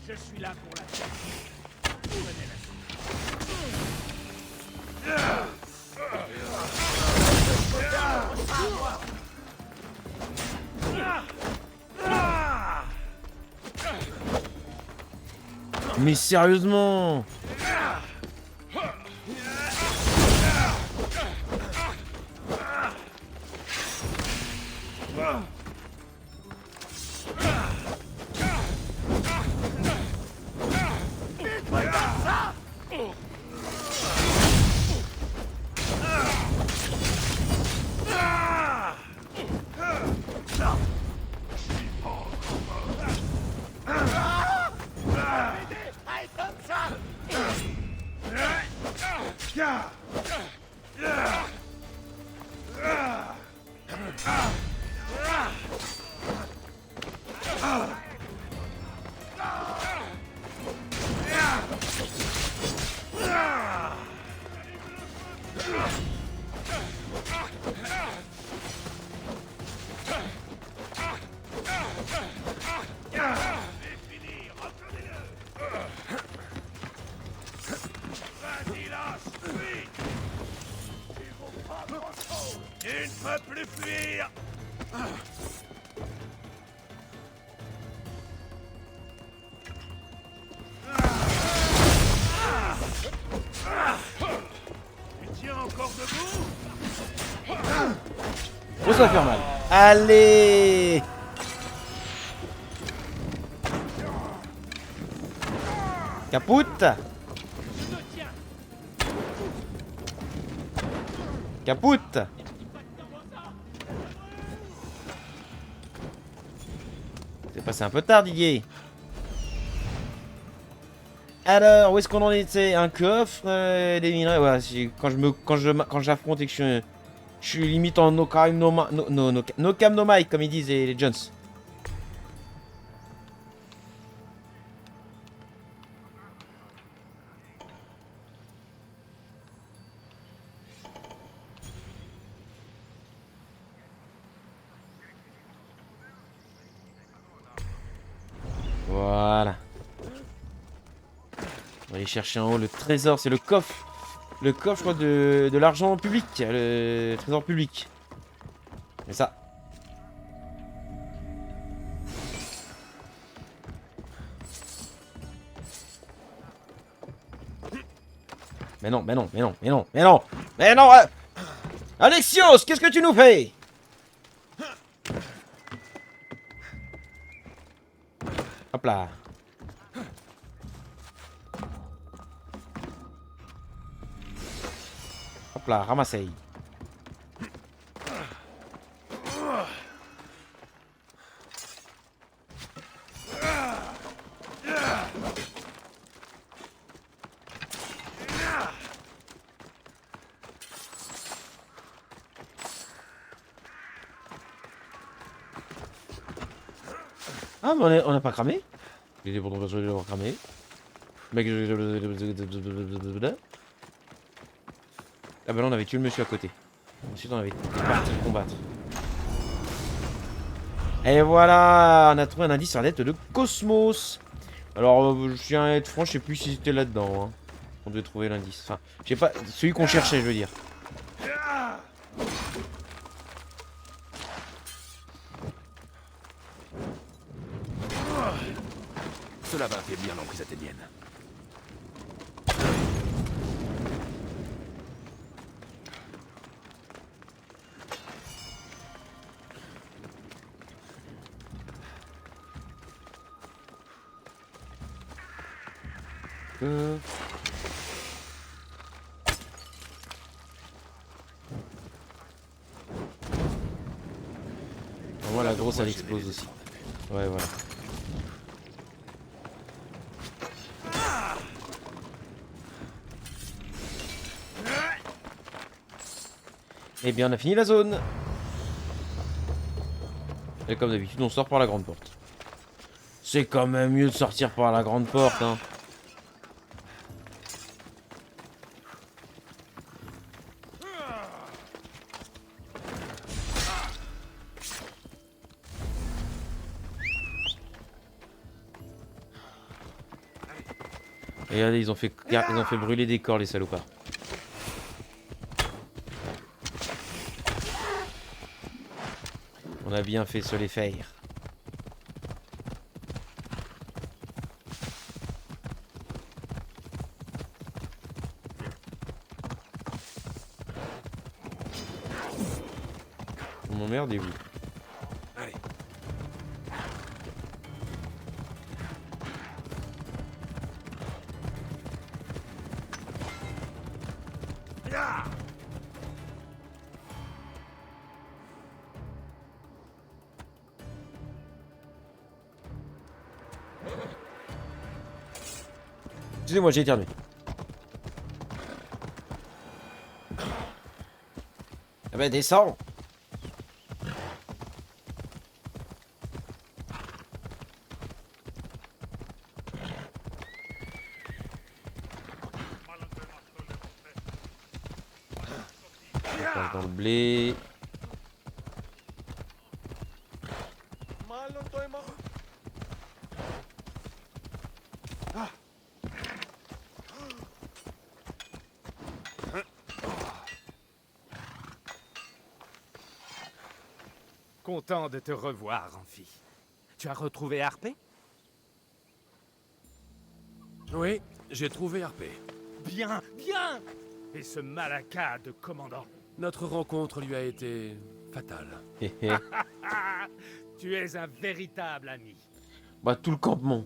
I: Je suis là pour la
A: Mais sérieusement.
G: encore debout?
A: Oh, ça va faire mal. Allez! Capoute! Capoute! C'est passé un peu tard, Didier. Alors, où est-ce qu'on en était? Un coffre, des minerais. Ouais, quand j'affronte et que je suis limite en no cam no mic, comme ils disent les Jones. Voilà. On va aller chercher en haut le trésor, c'est le coffre. Le coffre, je crois, de l'argent public. Le trésor public. C'est ça. Mais non, mais non, mais non, mais non, mais non, mais non Alexios, qu'est-ce que tu nous fais? Hop là. Hop là, ramassez. Ah, mais on n'a pas cramé. Il était pourtant persuadé d'avoir cramé. Mec, ah bah là on avait tué le monsieur à côté. Ensuite on avait parti combattre. Et voilà, on a trouvé un indice sur la lettre de Cosmos. Alors je tiens à être franc, je sais plus si c'était là-dedans. Hein. On devait trouver l'indice. Enfin, je sais pas, celui qu'on cherchait, je veux dire.
B: Cela va affaiblir l'emprise athénienne.
A: Voilà, la grosse elle explose aussi. Ouais, voilà. Eh bien, on a fini la zone. Et comme d'habitude, on sort par la grande porte. C'est quand même mieux de sortir par la grande porte, hein. Et regardez, ils ont fait brûler des corps, les salopards. On a bien fait se les faire. Emmerdez-vous.
B: Allez.
A: Excusez-moi, j'ai éternué. Ah bah descends. On passe dans le blé.
I: Content de te revoir, Amphi. Tu as retrouvé Harpé?
B: Oui, j'ai trouvé Harpé.
I: Bien, bien! Et ce malaka de commandant.
G: Notre rencontre lui a été fatale.
I: Ah, tu es un véritable ami.
A: Bah, tout le campement.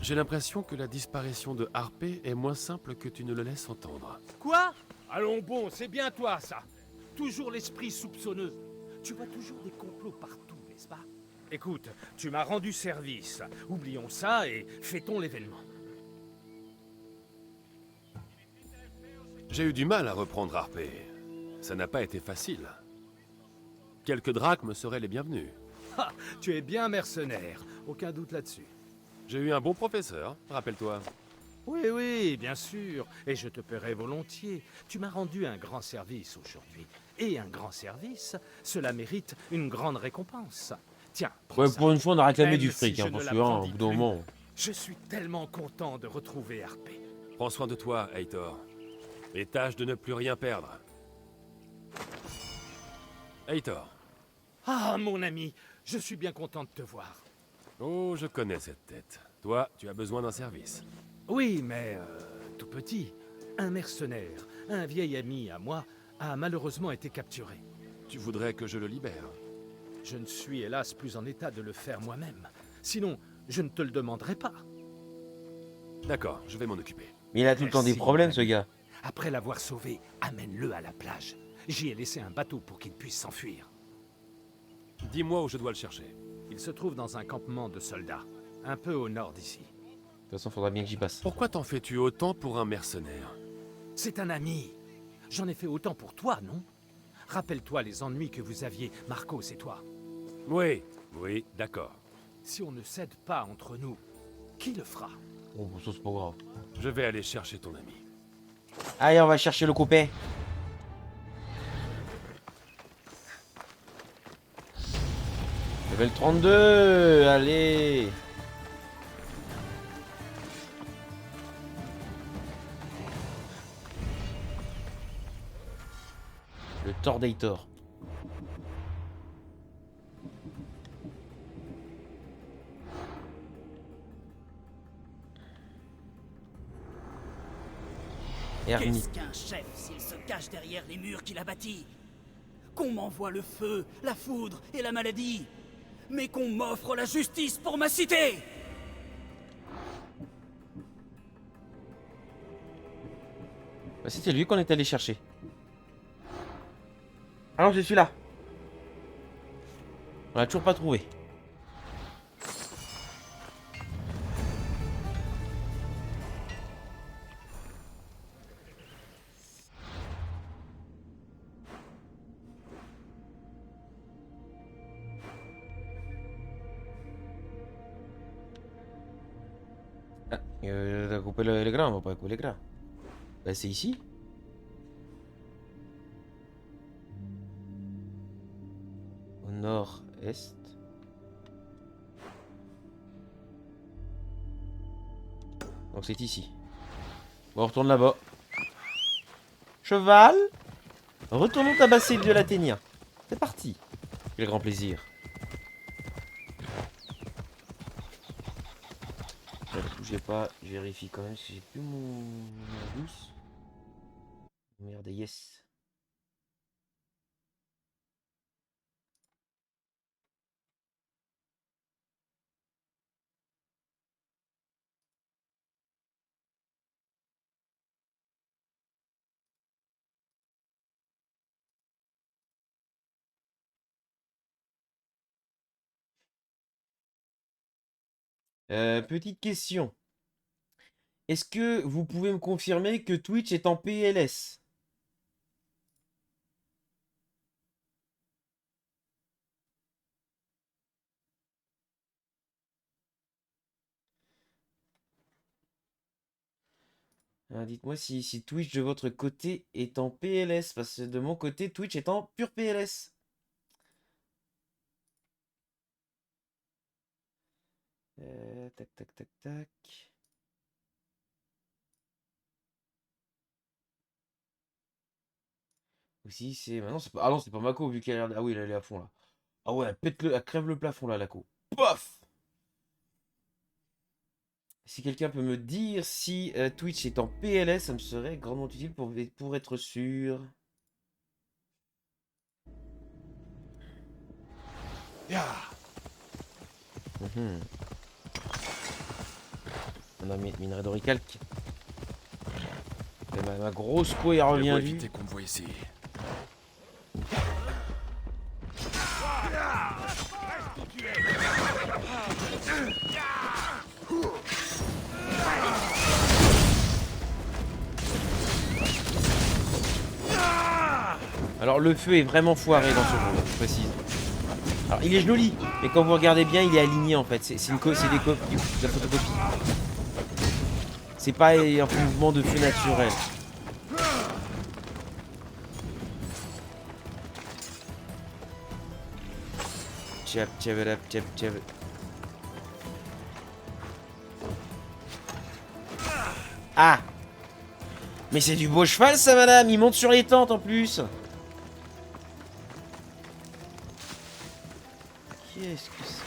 G: J'ai l'impression que la disparition de Harpé est moins simple que tu ne le laisses entendre.
I: Quoi? Allons bon, c'est bien toi ça. Toujours l'esprit soupçonneux. Tu vois toujours des complots partout, n'est-ce pas? Écoute, tu m'as rendu service. Oublions ça et fêtons l'événement.
G: J'ai eu du mal à reprendre Harpé. Ça n'a pas été facile. Quelques drachmes seraient les bienvenus.
I: Ah, tu es bien mercenaire, aucun doute là-dessus.
G: J'ai eu un bon professeur, rappelle-toi.
I: Oui, oui, bien sûr, et je te paierai volontiers. Tu m'as rendu un grand service aujourd'hui. Et un grand service, cela mérite une grande récompense. Tiens, prends
A: Ouais,
I: ça.
A: pour une fois, on a réclamé
I: Même
A: du
I: si
A: fric,
I: je
A: hein,
I: ne
A: parce
I: la
A: que, hein, au
I: brandis
A: bout d'un
I: plus,
A: moment.
I: Je suis tellement content de retrouver Harpé.
G: Prends soin de toi, Heitor. Et tâche de ne plus rien perdre. Heitor.
I: Ah, mon ami, je suis bien content de te voir.
G: Oh, je connais cette tête. Toi, tu as besoin d'un service.
I: Oui, mais tout petit. Un mercenaire, un vieil ami à moi, a malheureusement été capturé.
G: Tu voudrais que je le libère?
I: Je ne suis hélas plus en état de le faire moi-même. Sinon, je ne te le demanderai pas.
G: D'accord, je vais m'en occuper.
A: Mais il a tout le temps des
I: Merci,
A: problèmes,
I: mon
A: ce
I: ami.
A: gars.
I: Après l'avoir sauvé, amène-le à la plage. J'y ai laissé un bateau pour qu'il puisse s'enfuir.
G: Dis-moi où je dois le chercher.
I: Il se trouve dans un campement de soldats, un peu au nord d'ici.
A: De toute façon, faudra bien que j'y passe.
G: Pourquoi t'en fais-tu autant pour un mercenaire?
I: C'est un ami. J'en ai fait autant pour toi, non? Rappelle-toi les ennuis que vous aviez, Marcos et toi.
G: Oui, oui, d'accord.
I: Si on ne s'aide pas entre nous, qui le fera?
A: Bon, ça, c'est pas grave.
G: Je vais aller chercher ton ami.
A: Allez, on va chercher le coupé. Level 32, allez. Le Tordator.
K: Qu'est-ce qu'un chef s'il se cache derrière les murs qu'il a bâtis? Qu'on m'envoie le feu, la foudre et la maladie, mais qu'on m'offre la justice pour ma cité!
A: Bah, c'était lui qu'on est allé chercher. Ah non, je suis là. On l'a toujours pas trouvé. Ah, t'as coupé l'écran, on va pas couper l'écran. Bah, c'est ici. Au nord-est. Donc c'est ici. Bon, on retourne là-bas. Cheval. Retournons tabasser de l'Athénien. C'est parti. Quel grand plaisir. Bougez pas, je vérifie quand même si j'ai plus mon douce. Merde, yes. Petite question. Est-ce que vous pouvez me confirmer que Twitch est en PLS? Dites-moi si Twitch de votre côté est en PLS, parce que de mon côté, Twitch est en pur PLS. Tac, tac, tac, tac. Aussi, c'est... Ah non, c'est pas... Ah non, c'est pas Mako, vu qu'elle a l'air... Ah oui, elle est à fond, là. Ah ouais, elle pète le... Elle crève le plafond, là, la co. Pof! Si quelqu'un peut me dire si Twitch est en PLS, ça me serait grandement utile pour être sûr. On a minerai d'oricalque. Ma grosse peau est revient vue.
L: éviter qu'on me voit ici.
A: Alors le feu est vraiment foiré dans ce jeu, je précise. Alors il est joli, mais quand vous regardez bien, il est aligné en fait. C'est des copies, de la photocopie. C'est pas un mouvement de feu naturel. Tchap, tchap, tchap, tchap. Ah! Mais c'est du beau cheval ça, madame! Il monte sur les tentes en plus! Qu'est-ce que c'est?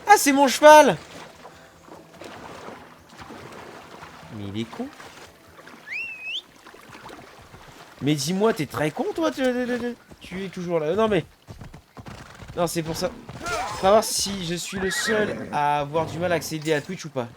A: Ah, c'est mon cheval! Mais il est con. Mais dis-moi, t'es très con, toi? Tu es toujours là. Non, mais... Non, c'est pour ça. On va voir si je suis le seul à avoir du mal à accéder à Twitch ou pas.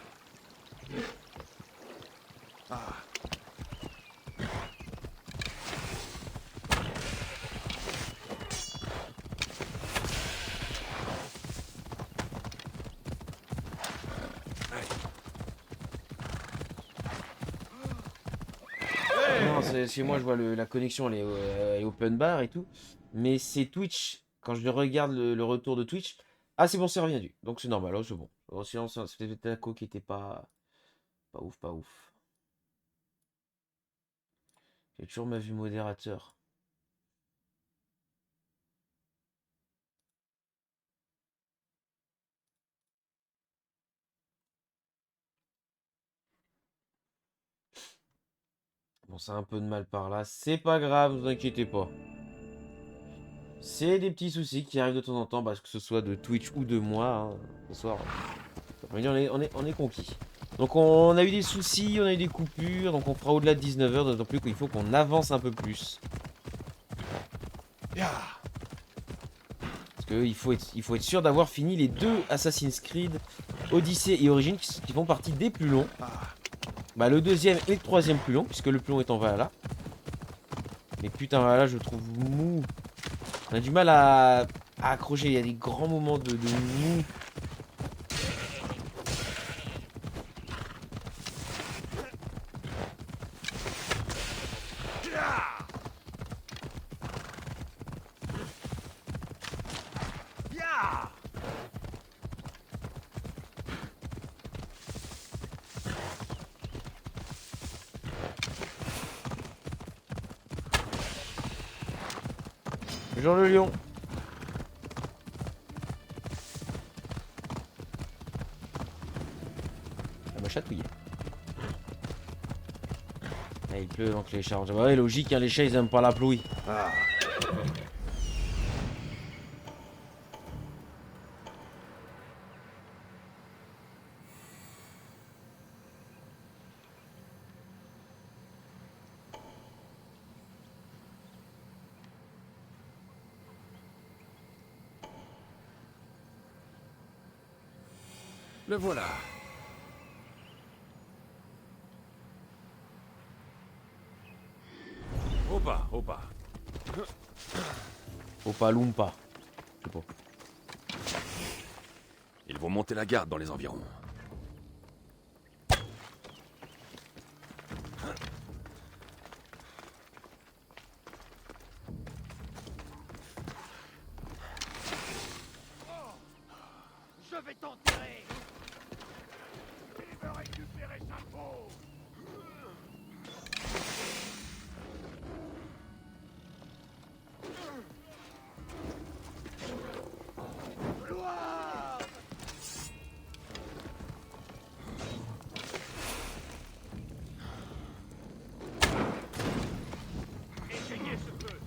A: Chez moi, je vois la connexion, elle est open bar et tout. Mais c'est Twitch. Quand je regarde le retour de Twitch, ah, c'est bon, c'est revenu. Donc c'est normal, oh, c'est bon. Oh, sinon, c'était Taco qui était pas ouf, pas ouf. J'ai toujours ma vue modérateur. Bon, ça a un peu de mal par là. C'est pas grave, ne vous inquiétez pas. C'est des petits soucis qui arrivent de temps en temps, que ce soit de Twitch ou de moi. Hein. Ce soir, on est conquis. Donc on a eu des soucis, on a eu des coupures, donc on fera au-delà de 19h, d'autant plus qu'il faut qu'on avance un peu plus. Parce qu'il faut être sûr d'avoir fini les 2 Assassin's Creed, Odyssey et Origins, qui font partie des plus longs. Bah le deuxième et le troisième plus long, puisque le plus long est en Valhalla. Mais putain, Valhalla, je le trouve mou. On a du mal à accrocher, il y a des grands moments de mou. Jean le lion. Ça m'a chatouillé. Ah, il pleut donc les chats. Ouais, logique, hein, les chats ils aiment pas la pluie. Ah.
L: Le voilà.
G: Opa, opa.
A: Opa Lumpa. Je sais pas.
L: Ils vont monter la garde dans les environs.
K: Je vais t'enterrer. Il veut récupérer sa peau. Gloire. Éteignez ce feu.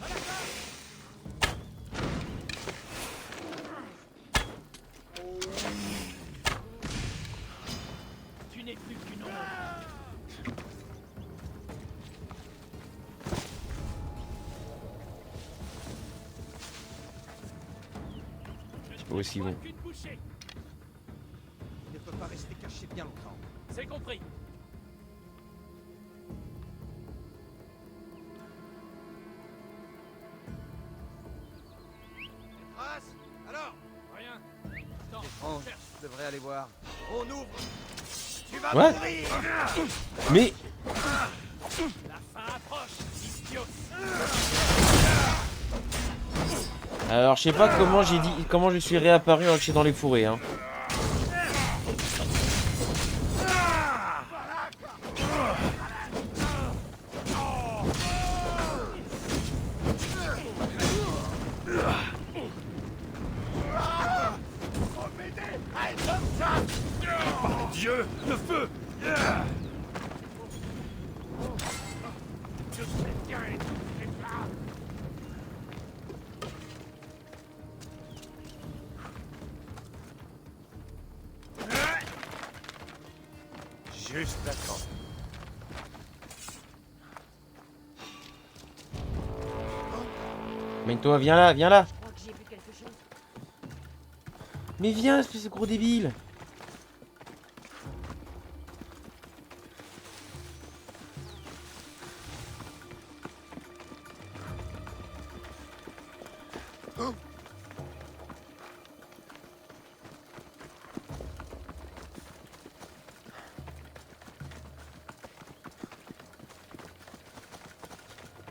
K: À n'es plus qu'une ombre.
A: C'est pas aussi bon.
K: Qu'une bouchée.
H: Il ne peut pas rester caché bien longtemps.
K: C'est compris.
H: Trace. Alors.
K: Rien. Attends,
H: Étrange,
K: cherche.
H: je devrais aller voir. On ouvre. Tu vas
A: Ouais.
H: mourir.
A: Mais
K: La fin approche, idiot.
A: alors je sais pas comment je suis réapparu en dans les fourrés hein.
G: Dieu, le feu! Juste à temps.
A: Mène-toi, viens là, viens là.
J: Je crois que j'ai vu quelque chose.
A: Mais viens, espèce de gros débile.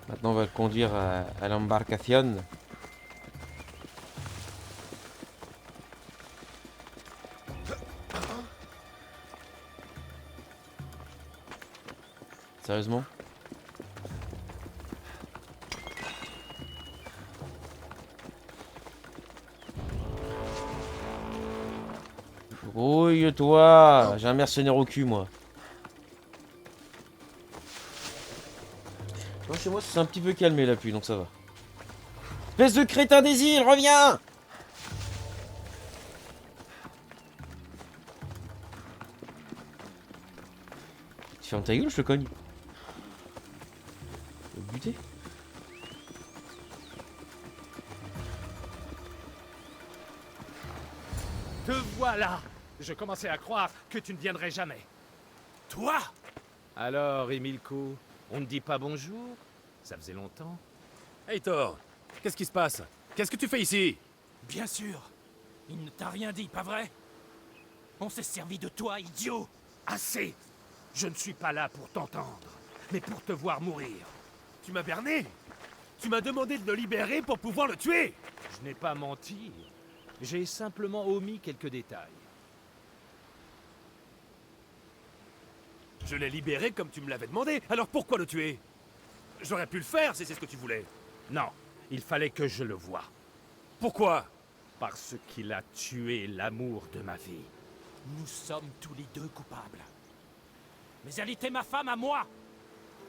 A: Maintenant, on va le conduire à l'embarcation. Sérieusement? Rouille-toi! J'ai un mercenaire au cul, moi. Moi, chez moi, c'est un petit peu calmé la pluie, donc ça va. Espèce de crétin des îles, reviens! Tu fermes ta gueule, je te cogne. Tu veux buter?
I: Te voilà. Je commençais à croire que tu ne viendrais jamais. Toi? Alors, Emilko, on ne dit pas bonjour? Ça faisait longtemps.
G: Hey Thor, qu'est-ce qui se passe? Qu'est-ce que tu fais ici?
K: Bien sûr. Il ne t'a rien dit, pas vrai? On s'est servi de toi, idiot.
I: Assez! Je ne suis pas là pour t'entendre, mais pour te voir mourir.
G: Tu m'as berné? Tu m'as demandé de le libérer pour pouvoir le tuer!
I: Je n'ai pas menti. J'ai simplement omis quelques détails.
G: Je l'ai libéré comme tu me l'avais demandé, alors pourquoi le tuer? J'aurais pu le faire si c'est ce que tu voulais.
I: Non, il fallait que je le voie.
G: Pourquoi?
I: Parce qu'il a tué l'amour de ma vie.
K: Nous sommes tous les deux coupables. Mais elle était ma femme à moi.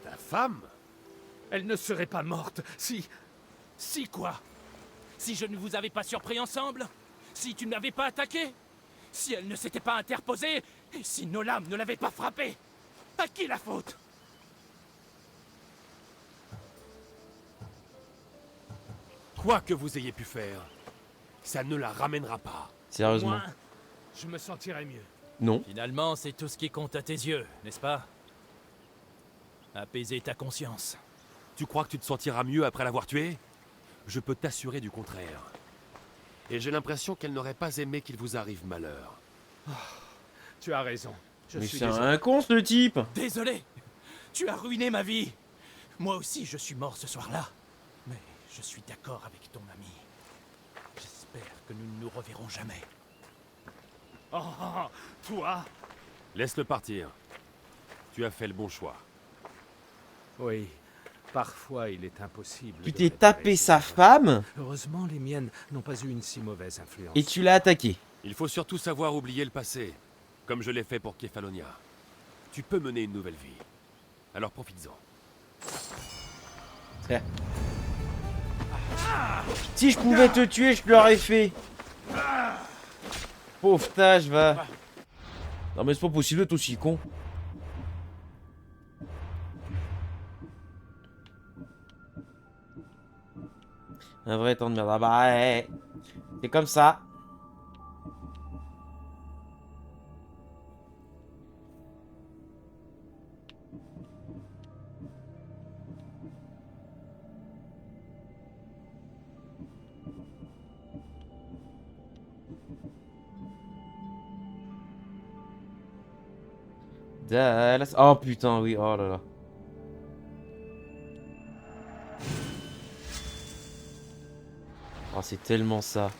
G: Ta femme?
I: Elle ne serait pas morte si...
K: Si quoi? Si je ne vous avais pas surpris ensemble? Si tu ne m'avais pas attaqué? Si elle ne s'était pas interposée? Et si nos lames ne l'avaient pas frappée? À qui la faute?
G: Quoi que vous ayez pu faire, ça ne la ramènera pas.
A: Sérieusement?
I: Moi, je me sentirais mieux.
A: Non.
K: Finalement, c'est tout ce qui compte à tes yeux, n'est-ce pas? Apaiser ta conscience.
G: Tu crois que tu te sentiras mieux après l'avoir tué? Je peux t'assurer du contraire. Et j'ai l'impression qu'elle n'aurait pas aimé qu'il vous arrive malheur.
I: Tu as raison. Je
A: Mais
I: suis
A: c'est
I: désolé.
A: un con, ce type!
K: Désolé. Tu as ruiné ma vie. Moi aussi, je suis mort ce soir-là. Mais je suis d'accord avec ton ami. J'espère que nous ne nous reverrons jamais.
I: Oh, toi?
G: Laisse-le partir. Tu as fait le bon choix.
I: Oui, parfois il est impossible.
A: Tu
I: de
A: t'es
I: réparer
A: tapé
I: ses
A: sa
I: erreurs.
A: femme
I: Heureusement, les miennes n'ont pas eu une si mauvaise influence.
A: et tu l'as attaqué.
G: Il faut surtout savoir oublier le passé, comme je l'ai fait pour Kefalonia. Tu peux mener une nouvelle vie. Alors profites-en.
A: Si je pouvais te tuer, je l'aurais fait. Pauvre tâche, va. Non mais c'est pas possible d'être aussi con. Un vrai temps de merde. Ah bah ouais. C'est comme ça. Dallas. Oh putain, oui, oh là là. Oh, c'est tellement ça.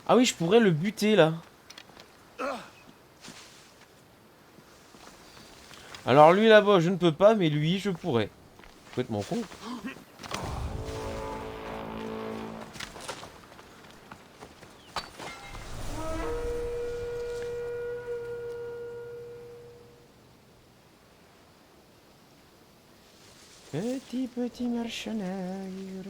A: Ah oui, je pourrais le buter là. Alors lui là-bas, je ne peux pas, mais lui, je pourrais. Complètement con. Petit mercenaire.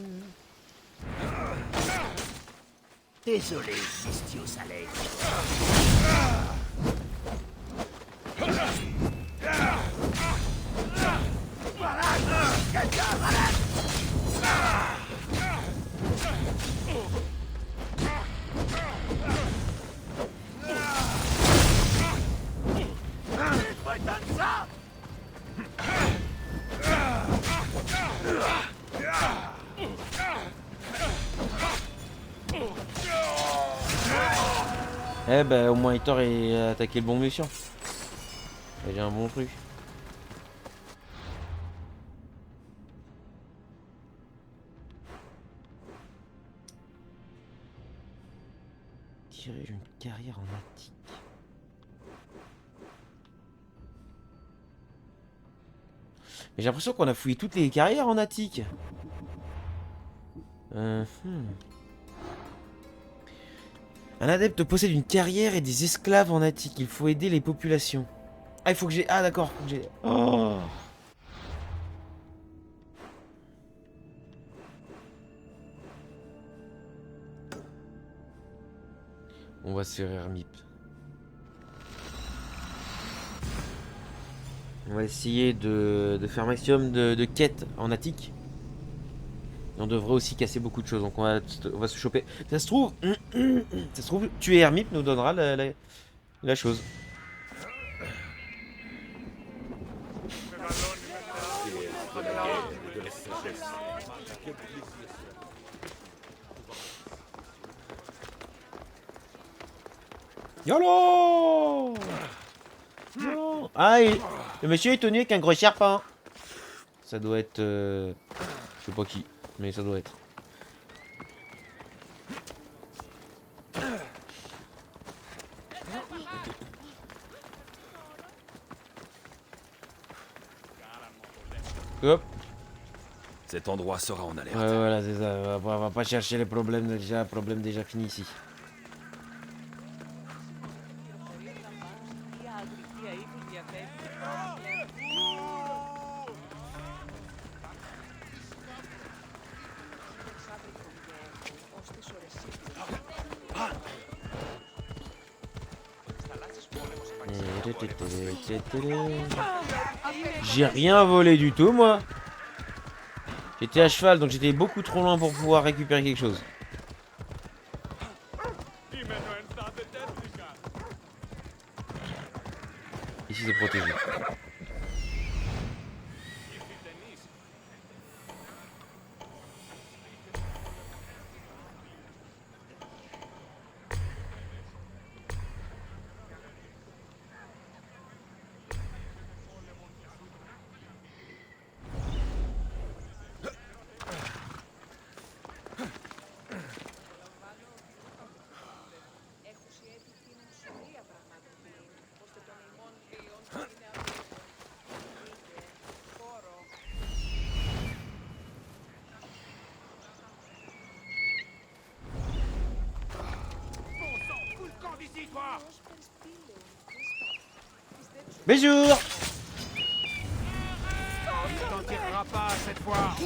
K: Désolé, Mistio Saleh.
A: Eh ben au moins Hector a attaqué le bon méchant. J'ai un bon truc. Tirer une carrière en attique. Mais j'ai l'impression qu'on a fouillé toutes les carrières en attique. Un adepte possède une carrière et des esclaves en attique. Il faut aider les populations. Ah, il faut que j'ai... Ah, d'accord. Faut que j'ai... Oh. On va se faire ermip. On va essayer de faire un maximum de quêtes en attique. Et on devrait aussi casser beaucoup de choses. Donc on va se choper. Ça se trouve, tuer Hermip nous donnera la chose. YOLO! YOLO! Ah, le monsieur est tenu avec un gros serpent. Ça doit être... je sais pas qui, mais ça doit être. Hop.
L: Cet endroit sera en alerte.
A: Ouais, voilà, c'est ça. On va pas chercher les problèmes déjà finis ici. J'ai rien volé du tout, moi. J'étais à cheval, donc j'étais beaucoup trop loin pour pouvoir récupérer quelque chose. Ici, c'est protégé. Bonjour.
H: Il t'en tirera pas cette fois.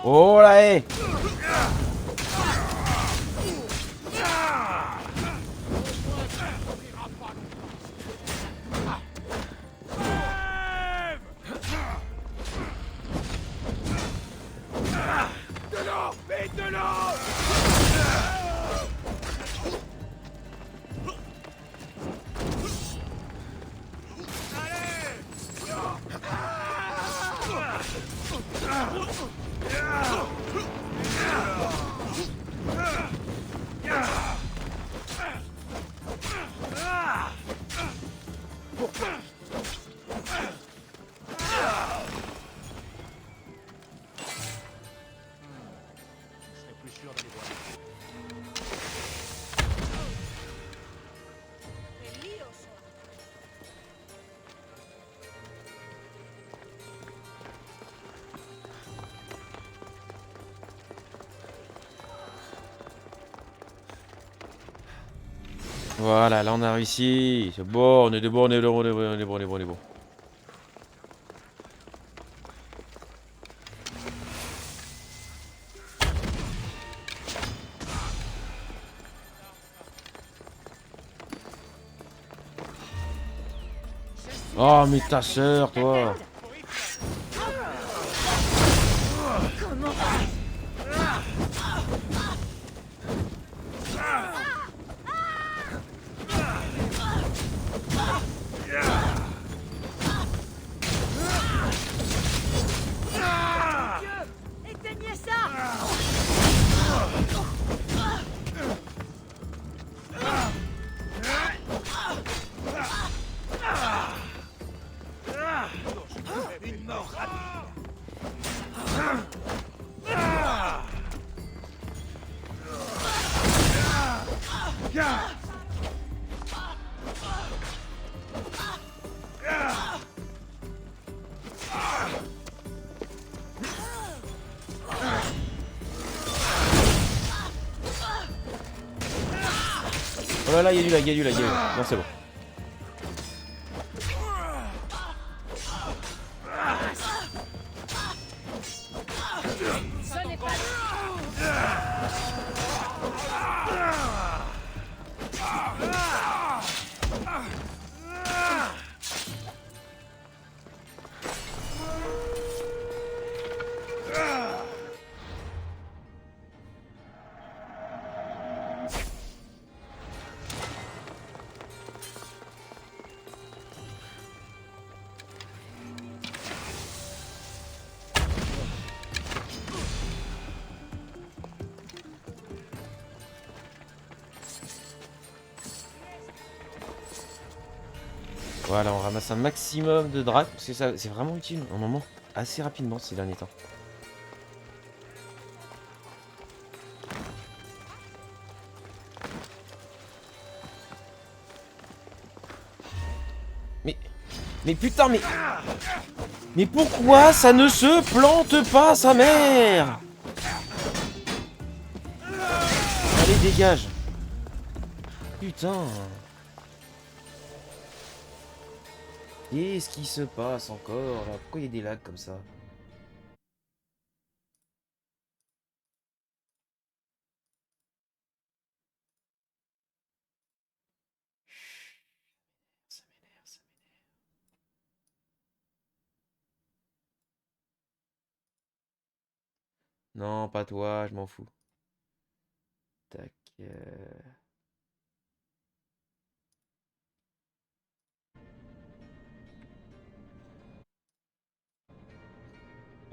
A: Oh là, hé.
H: De l'eau! Vite, de l'eau!
A: Voilà, là on a réussi. C'est bon, on est bon, on est bon, on est bon, on est bon, on est bon, on est bon. Oh, mais ta sœur, toi.
J: Éteignez ça!
H: Une mort rapide.
A: Oh là là, il y a du lag, il y a du lag, il y a du lag. Non, c'est bon.
J: Ce n'est pas...
A: Voilà, on ramasse un maximum de dracs, parce que ça c'est vraiment utile en moment assez rapidement ces derniers temps. Mais putain, mais pourquoi ça ne se plante pas, sa mère? Allez, dégage. Putain. Qu'est-ce qui se passe encore là? Pourquoi il y a des lags comme ça? Ça m'énerve, ça m'énerve. Non, pas toi, je m'en fous. Tac.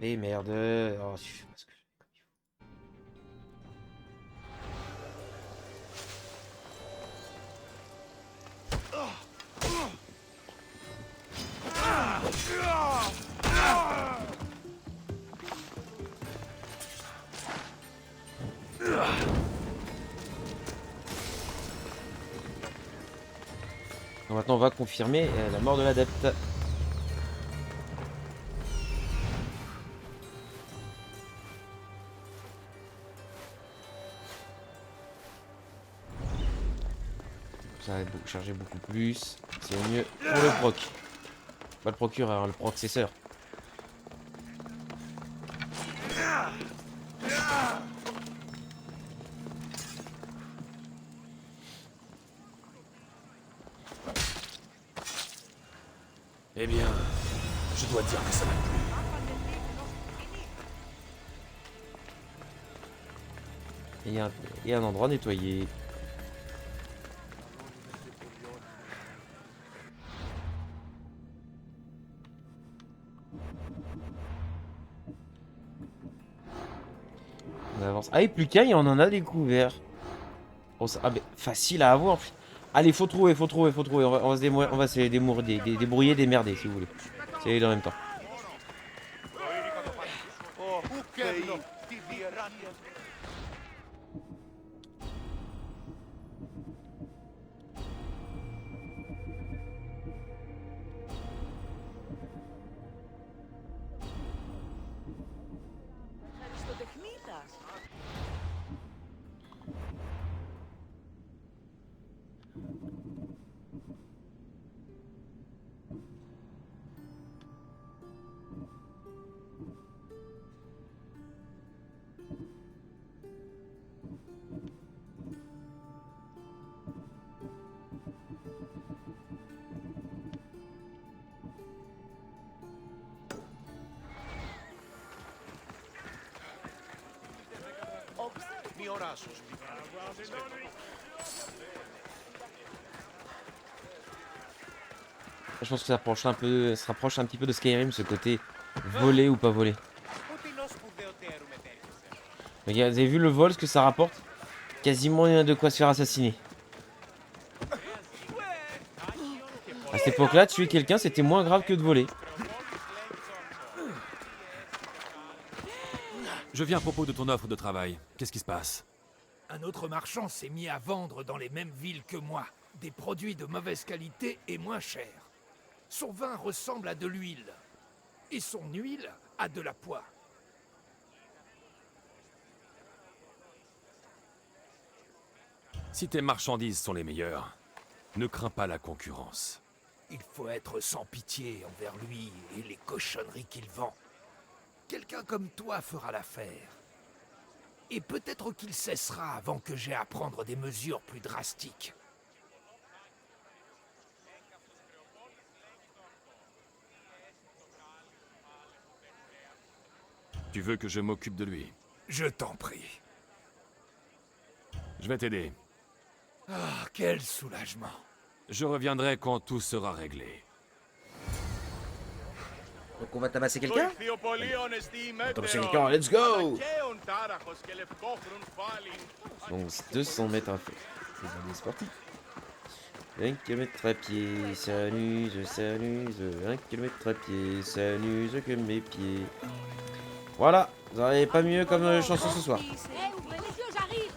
A: Et merde. Oh, je sais pas ce que je fais comme il faut. On va maintenant on va confirmer la mort de l'adepte. Ça va charger beaucoup plus. C'est mieux pour le proc. Pas le procureur, le processeur.
G: Eh bien, je dois dire que ça m'a plu.
A: Il y a un endroit nettoyé. On avance. Ah, et plus qu'un, on en a découvert. Oh, ah, mais facile à avoir. Allez, faut trouver. On va se débrouiller, démerder si vous voulez. C'est les deux en même temps. Je pense que ça se rapproche un petit peu de Skyrim, ce côté voler ou pas voler. Regarde, vous avez vu le vol, ce que ça rapporte? Quasiment rien de quoi se faire assassiner. À cette époque-là, tuer quelqu'un, c'était moins grave que de voler.
G: Je viens à propos de ton offre de travail. Qu'est-ce qui se passe?
K: Un autre marchand s'est mis à vendre dans les mêmes villes que moi. Des produits de mauvaise qualité et moins chers. Son vin ressemble à de l'huile. Et son huile à de la poix.
G: Si tes marchandises sont les meilleures, ne crains pas la concurrence.
K: Il faut être sans pitié envers lui et les cochonneries qu'il vend. Quelqu'un comme toi fera l'affaire. Et peut-être qu'il cessera avant que j'aie à prendre des mesures plus drastiques.
G: Tu veux que je m'occupe de lui?
K: Je t'en prie.
G: Je vais t'aider.
K: Ah, quel soulagement.
G: Je reviendrai quand tout sera réglé.
A: Donc on va tabasser quelqu'un? Tabasser quelqu'un, let's go! Donc 200 mètres à faire. C'est parti. 1 km à pied, ça n'use. 1 km à pied, ça n'use que mes pieds. Voilà, vous n'avez pas mieux comme chanson ce soir.
J: Ouvrez les yeux, j'arrive.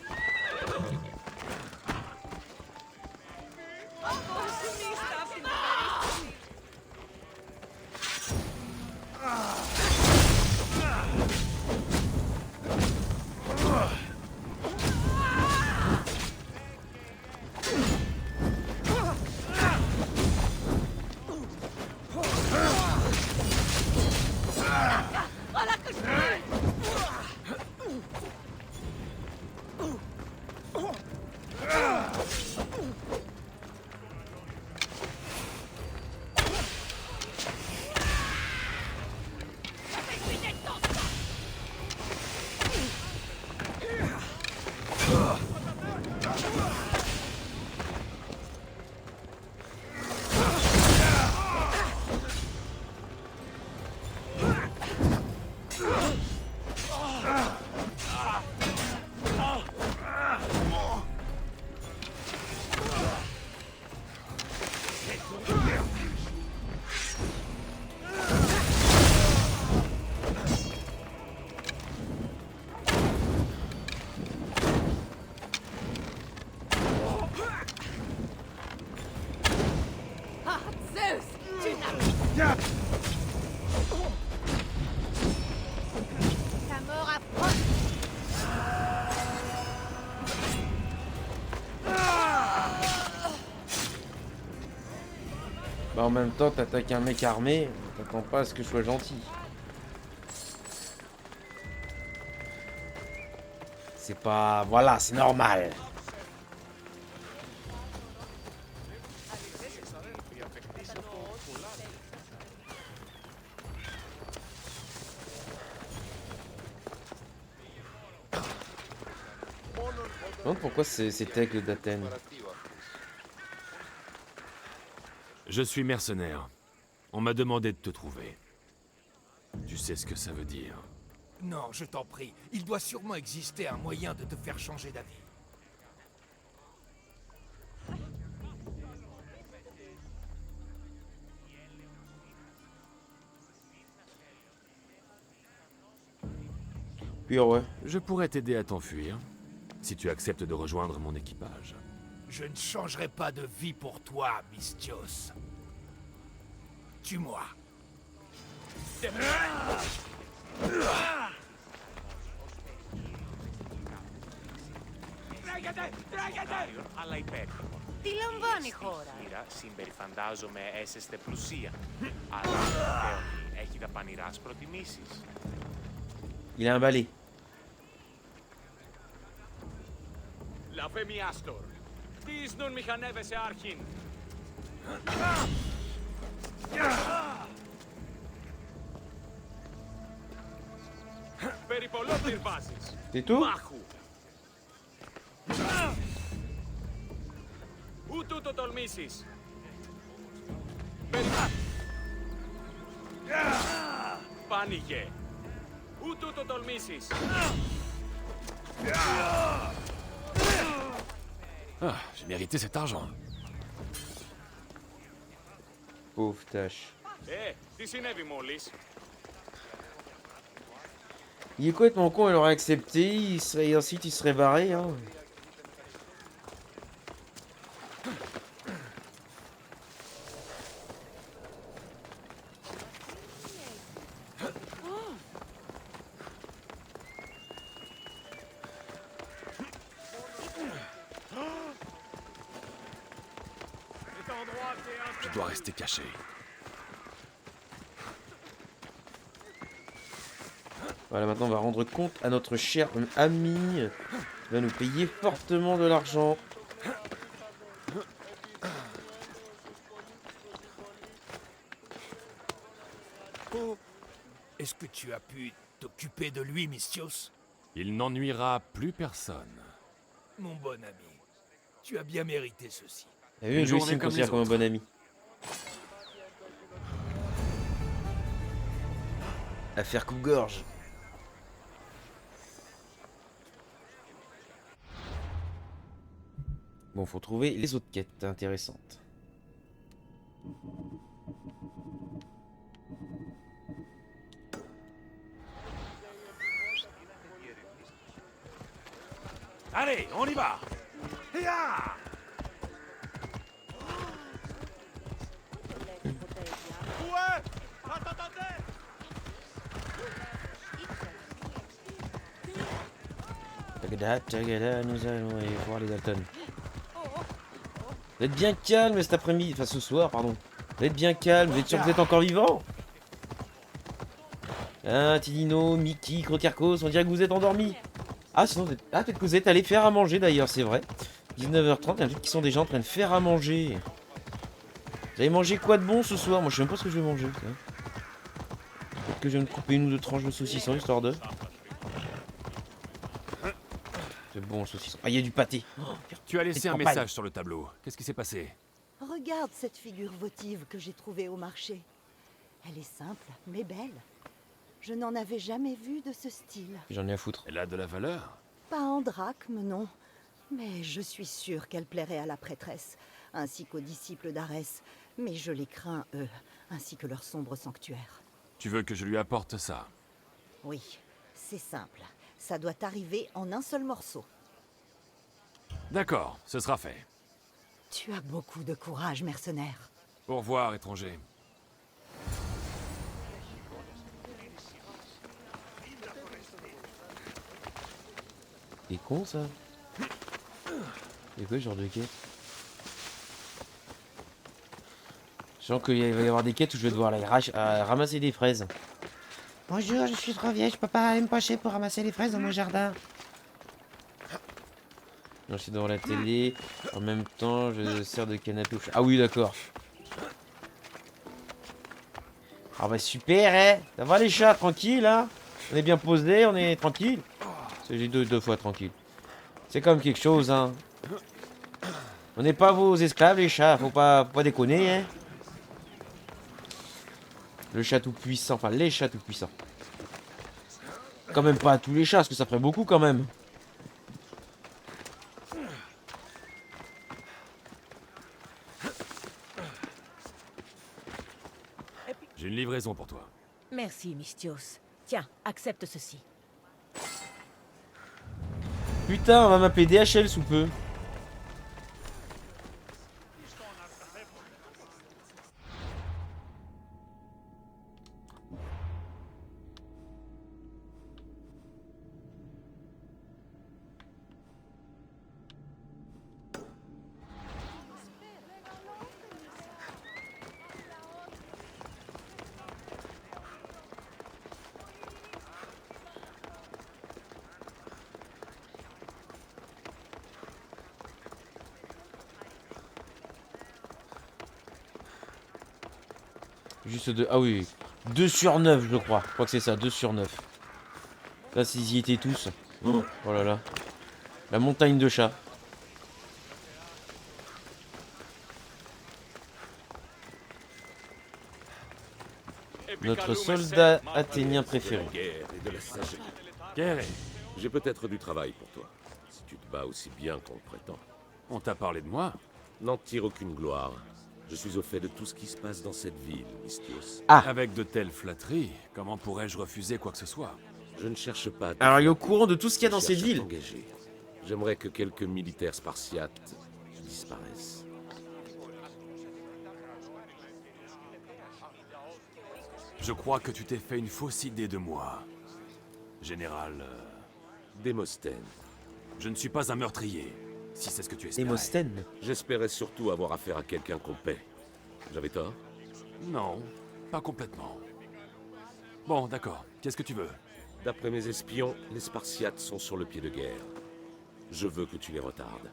J: Ta mort approche.
A: Bah en même temps, t'attaques un mec armé, t'attends pas à ce que je sois gentil. C'est pas... Voilà, c'est normal. Je me demande pourquoi c'est aigle d'Athènes.
G: Je suis mercenaire. On m'a demandé de te trouver. Tu sais ce que ça veut dire.
K: Non, je t'en prie. Il doit sûrement exister un moyen de te faire changer d'avis.
A: Puis ouais.
G: Je pourrais t'aider à t'enfuir, si tu acceptes de rejoindre mon équipage.
K: Je ne changerai pas de vie pour toi, Misthios. Tue-moi.
B: Αλλά υπέροχο.
J: Τι λαμβάνει η χώρα.
B: Συμπεριφαντάζομαι έσεστε πλουσία. Αλλά Θεόνι έχει δαπανηράς προτιμήσεις.
A: Il a un balai.
M: Λαβέ μη Άστορ. Τις νουν μηχανεύεσαι άρχιν. Περιπολόπληρ βάζεις.
A: C'est tout?
M: Μάχου. Ούτου το τολμήσεις. Πάνηγε. Ούτου το τολμήσεις.
G: Ah, j'ai mérité cet argent.
A: Pauvre tâche.
M: Τι συνέβη μόλις.
A: Il est complètement con, il aurait accepté, et ensuite il serait barré. Hein.
G: Je dois rester caché.
A: Voilà, maintenant on va rendre compte à notre cher ami. Il va nous payer fortement de l'argent.
K: Est-ce que tu as pu t'occuper de lui, Misthios?
G: Il n'ennuiera plus personne.
K: Mon bon ami, tu as bien mérité ceci.
A: T'as vu, lui aussi me considère comme un bon ami. Affaire coupe-gorge. Bon, faut trouver les autres quêtes intéressantes.
G: Allez, on y va!
A: Tagada, nous allons aller voir les Dalton. Vous êtes bien calme cet après-midi, enfin ce soir, pardon. Vous êtes bien calme, vous êtes sûr que vous êtes encore vivant? Ah, Tidino, Mickey, Crocarcos, on dirait que vous êtes endormis. Ah, sinon, peut-être que vous êtes allé faire à manger d'ailleurs, c'est vrai. 19h30, il y a un truc qui sont déjà en train de faire à manger. Vous avez mangé quoi de bon ce soir? Moi, je sais même pas ce que je vais manger. Peut-être que je vais me couper une ou deux tranches de saucisson, histoire de... C'est bon, le saucisson. Ah, il y a du pâté. Oh,
G: tu as laissé un message sur le tableau. Qu'est-ce qui s'est passé?
N: Regarde cette figure votive que j'ai trouvée au marché. Elle est simple, mais belle. Je n'en avais jamais vu de ce style.
A: J'en ai à foutre.
G: Elle a de la valeur?
N: Pas en drachme, non. Mais je suis sûre qu'elle plairait à la prêtresse, ainsi qu'aux disciples d'Arès. Mais je les crains, eux, ainsi que leur sombre sanctuaire.
G: Tu veux que je lui apporte ça?
N: Oui, c'est simple. Ça doit arriver en un seul morceau.
G: D'accord, ce sera fait.
N: Tu as beaucoup de courage, mercenaire.
G: Au revoir, étranger.
A: C'est con ça. C'est quoi ce genre de quête? Je sens qu'il va y avoir des quêtes où je vais devoir aller ramasser des fraises. Bonjour, je suis trop vieille, je peux pas aller me pencher pour ramasser les fraises dans mon jardin. Non, je suis devant la télé. En même temps, je sers de canapé au chat. Ah oui, d'accord. Ah bah super, hein. Ça va les chats, tranquille, hein. On est bien posé, on est tranquille. J'ai deux fois tranquille. C'est comme quelque chose, hein. On n'est pas vos esclaves, les chats. Faut pas déconner, hein. Le chat tout puissant, enfin les chats tout puissants. Quand même pas tous les chats, parce que ça ferait beaucoup quand même.
G: J'ai une livraison pour toi.
J: Merci, Mystios. Tiens, accepte ceci.
A: Putain, on va m'appeler DHL sous peu. Juste deux. Ah oui, 2 sur 9, je crois. Je crois que c'est ça, 2 sur 9. Là, s'ils y étaient tous. Oh là là. La montagne de chats. Notre soldat athénien préféré.
C: Guerre et de la sagesse.
G: Guerre.
C: J'ai peut-être du travail pour toi, si tu te bats aussi bien qu'on le prétend.
G: On t'a parlé de moi?
C: N'en tire aucune gloire. Je suis au fait de tout ce qui se passe dans cette ville, Mystios.
A: Ah.
G: Avec de telles flatteries, comment pourrais-je refuser quoi que ce soit?
C: Je ne cherche pas à
A: Alors il est au courant de tout ce qu'il y a dans
C: Je
A: cette
C: cherche à
A: ville.
C: t'engager. J'aimerais que quelques militaires spartiates disparaissent.
G: Je crois que tu t'es fait une fausse idée de moi. Général...
C: Démosthène.
G: Je ne suis pas un meurtrier, si c'est ce que tu espérais.
A: Démosthène.
C: J'espérais surtout avoir affaire à quelqu'un qu'on paie. J'avais tort?
G: Non, pas complètement. Bon, d'accord. Qu'est-ce que tu veux?
C: D'après mes espions, les Spartiates sont sur le pied de guerre. Je veux que tu les retardes.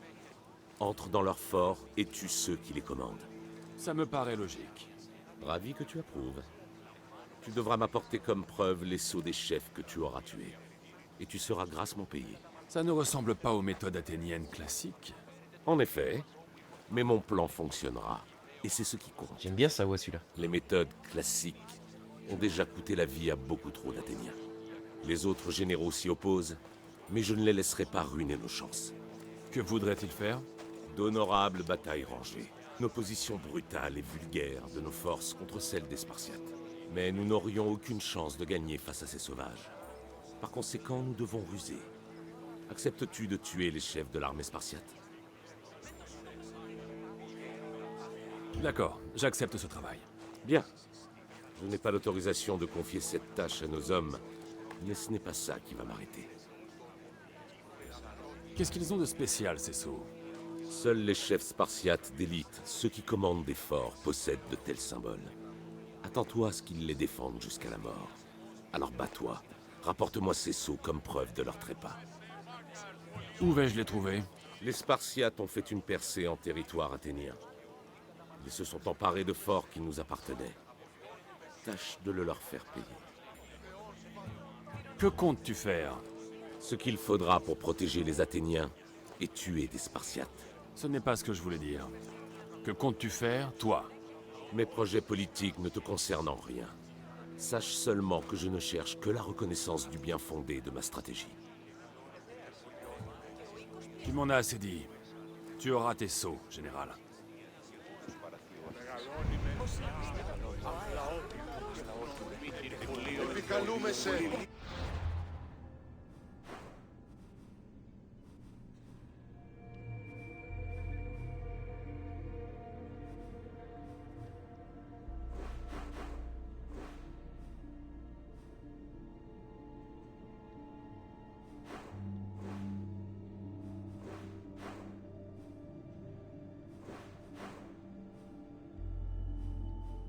C: Entre dans leur fort et tue ceux qui les commandent.
G: Ça me paraît logique.
C: Ravi que tu approuves. Tu devras m'apporter comme preuve les sceaux des chefs que tu auras tués. Et tu seras grassement payé.
G: Ça ne ressemble pas aux méthodes athéniennes classiques.
C: En effet, mais mon plan fonctionnera. Et c'est ce qui compte.
A: J'aime bien ça, ouais, celui-là.
C: Les méthodes classiques ont déjà coûté la vie à beaucoup trop d'Athéniens. Les autres généraux s'y opposent, mais je ne les laisserai pas ruiner nos chances.
G: Que voudrait-il faire?
C: D'honorables batailles rangées. Une opposition brutale et vulgaire de nos forces contre celles des Spartiates. Mais nous n'aurions aucune chance de gagner face à ces sauvages. Par conséquent, nous devons ruser. Acceptes-tu de tuer les chefs de l'armée spartiate?
G: D'accord, j'accepte ce travail.
C: Bien. Je n'ai pas l'autorisation de confier cette tâche à nos hommes, mais ce n'est pas ça qui va m'arrêter.
G: Qu'est-ce qu'ils ont de spécial, ces sceaux?
C: Seuls les chefs spartiates d'élite, ceux qui commandent des forts, possèdent de tels symboles. Attends-toi à ce qu'ils les défendent jusqu'à la mort. Alors bats-toi. Rapporte-moi ces sceaux comme preuve de leur trépas.
G: Où vais-je les trouver?
C: Les Spartiates ont fait une percée en territoire athénien. Ils se sont emparés de forts qui nous appartenaient. Tâche de le leur faire payer.
G: Que comptes-tu faire?
C: Ce qu'il faudra pour protéger les Athéniens et tuer des Spartiates.
G: Ce n'est pas ce que je voulais dire. Que comptes-tu faire, toi?
C: Mes projets politiques ne te concernent en rien. Sache seulement que je ne cherche que la reconnaissance du bien fondé de ma stratégie.
G: Tu m'en as assez dit. Tu auras tes sceaux, général.
F: Επικαλούμε σε...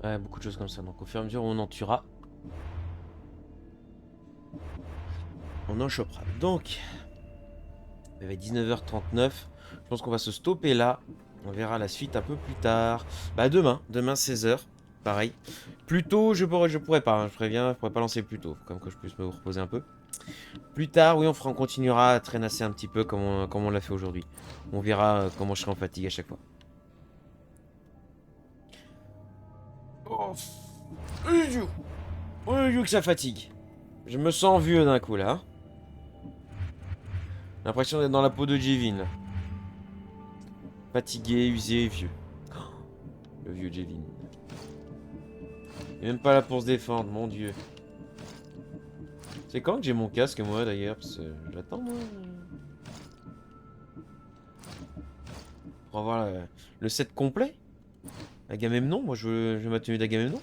A: Ouais, beaucoup de choses comme ça. Donc au fur et à mesure où on en tuera, on en chopera. Donc, il va être 19h39. Je pense qu'on va se stopper là. On verra la suite un peu plus tard. Bah demain 16h. Pareil. Plus tôt, je pourrais pas. Hein, je préviens, je pourrais pas lancer plus tôt. Comme que je puisse me reposer un peu. Plus tard, oui, on continuera à traînasser un petit peu comme on l'a fait aujourd'hui. On verra comment je serai en fatigue à chaque fois. Oh, que ça fatigue. Je me sens vieux d'un coup là. L'impression d'être dans la peau de Jevin là. Fatigué, usé, vieux. Oh, le vieux Jevin. Il est même pas là pour se défendre, mon dieu. C'est quand que j'ai mon casque moi d'ailleurs? Parce que j'attends moi. Pour avoir le set complet. Agamemnon, moi je veux ma tenue d'Agamemnon.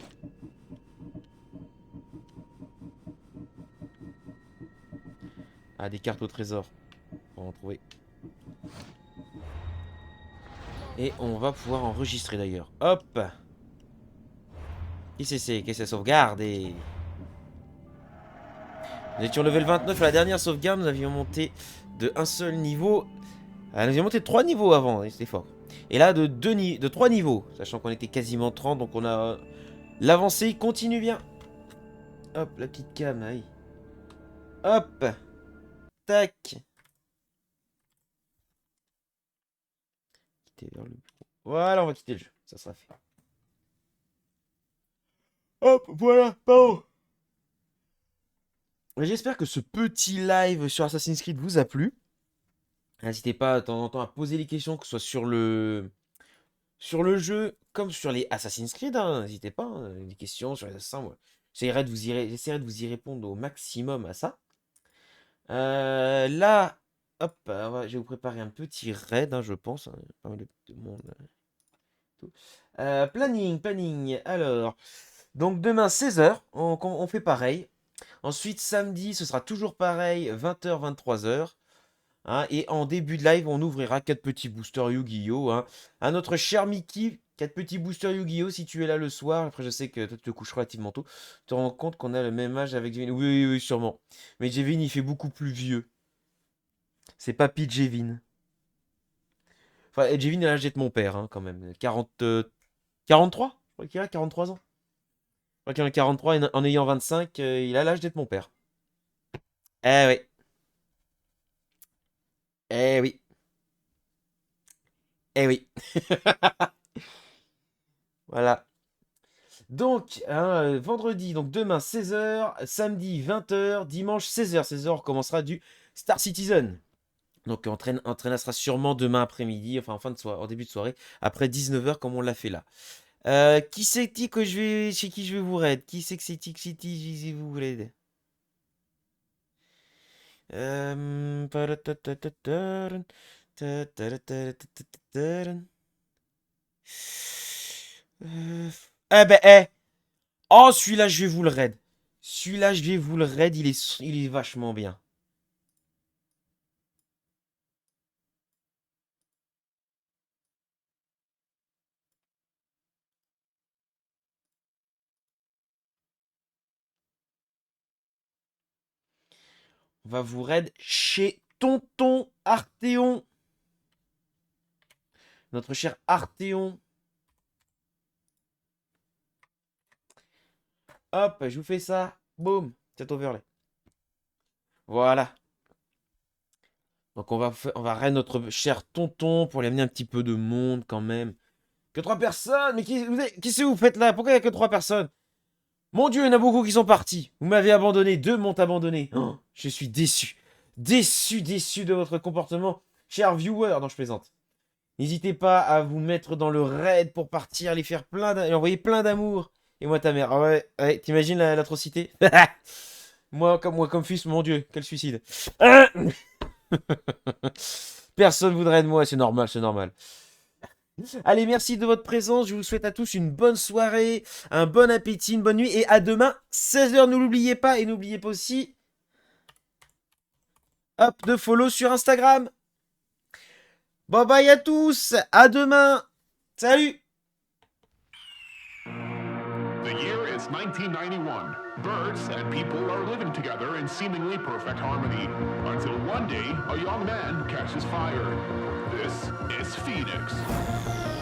A: Ah, des cartes au trésor. On va en trouver. Et on va pouvoir enregistrer d'ailleurs. Hop. Qu'est-ce que c'est sauvegarde et... Nous étions level 29 à la dernière sauvegarde. Nous avions monté de un seul niveau. Nous avions monté de 3 niveaux avant. C'était fort. Et là de 3 niveaux. Sachant qu'on était quasiment 30. Donc on a... L'avancée continue bien. Hop, la petite cam. Aïe. Hop. Tac. Quitter vers le bureau. Voilà, on va quitter le jeu. Ça sera fait. Hop, voilà, pardon. J'espère que ce petit live sur Assassin's Creed vous a plu. N'hésitez pas de temps en temps à poser les questions, que ce soit sur le jeu comme sur les Assassin's Creed. Hein. N'hésitez pas, hein, des questions sur les Assassins. Ouais. J'essaierai de vous y répondre au maximum à ça. Là, hop, je vais vous préparer un petit raid, hein, je pense. Hein. Pas mal de monde. Planning. Alors, donc demain 16h, on fait pareil. Ensuite, samedi, ce sera toujours pareil, 20h, 23h. Hein, et en début de live, on ouvrira 4 petits boosters Yu-Gi-Oh! Hein. À notre cher Mickey, 4 petits boosters Yu-Gi-Oh! Si tu es là le soir, après je sais que toi tu te couches relativement tôt, tu te rends compte qu'on a le même âge avec Jevin. Oui, sûrement. Mais Jevin, il fait beaucoup plus vieux. C'est Papy Jevin. Enfin, Jevin a l'âge d'être mon père, hein, quand même. 43? Je crois qu'il a 43 ans. Je crois qu'il en a 43, et en ayant 25, il a l'âge d'être mon père. Eh oui. Eh oui. Eh oui. Voilà. Donc, hein, vendredi, donc demain 16h, samedi 20h, dimanche 16h. 16h, on recommencera du Star Citizen. Donc, on traînera sûrement demain après-midi, enfin en fin de soirée, en début de soirée, après 19h, comme on l'a fait là. Qui c'est-il que chez qui je vais vous raid? Qui c'est que c'est-il que je vais vous raid? Eh ben, oh, celui-là, je vais vous le raid. Celui-là, je vais vous le raid, il est vachement bien. On va vous raid chez Tonton Arthéon. Notre cher Arthéon. Hop, je vous fais ça. Boum. Cet overlay. Voilà. Donc on va raid notre cher Tonton pour lui amener un petit peu de monde quand même. Que 3 personnes. Mais qu'est-ce que vous faites là? Pourquoi il n'y a que 3 personnes? Mon Dieu, il y en a beaucoup qui sont partis. Vous m'avez abandonné. 2 m'ont abandonné. Oh, je suis déçu. Déçu de votre comportement. Chers viewers. Non, je plaisante. N'hésitez pas à vous mettre dans le raid pour partir, les faire et envoyer plein d'amour. Et moi, ta mère. Ah ouais, t'imagines l'atrocité? moi comme fils, mon Dieu, quel suicide. Personne voudrait de moi, c'est normal, c'est normal. Allez, merci de votre présence. Je vous souhaite à tous une bonne soirée, un bon appétit, une bonne nuit. Et à demain, 16h, ne l'oubliez pas. Et n'oubliez pas aussi, hop, de follow sur Instagram. Bye bye à tous. À demain. Salut.
O: Since 1991, birds and people are living together in seemingly perfect harmony, until one day a young man catches fire. This is Phoenix.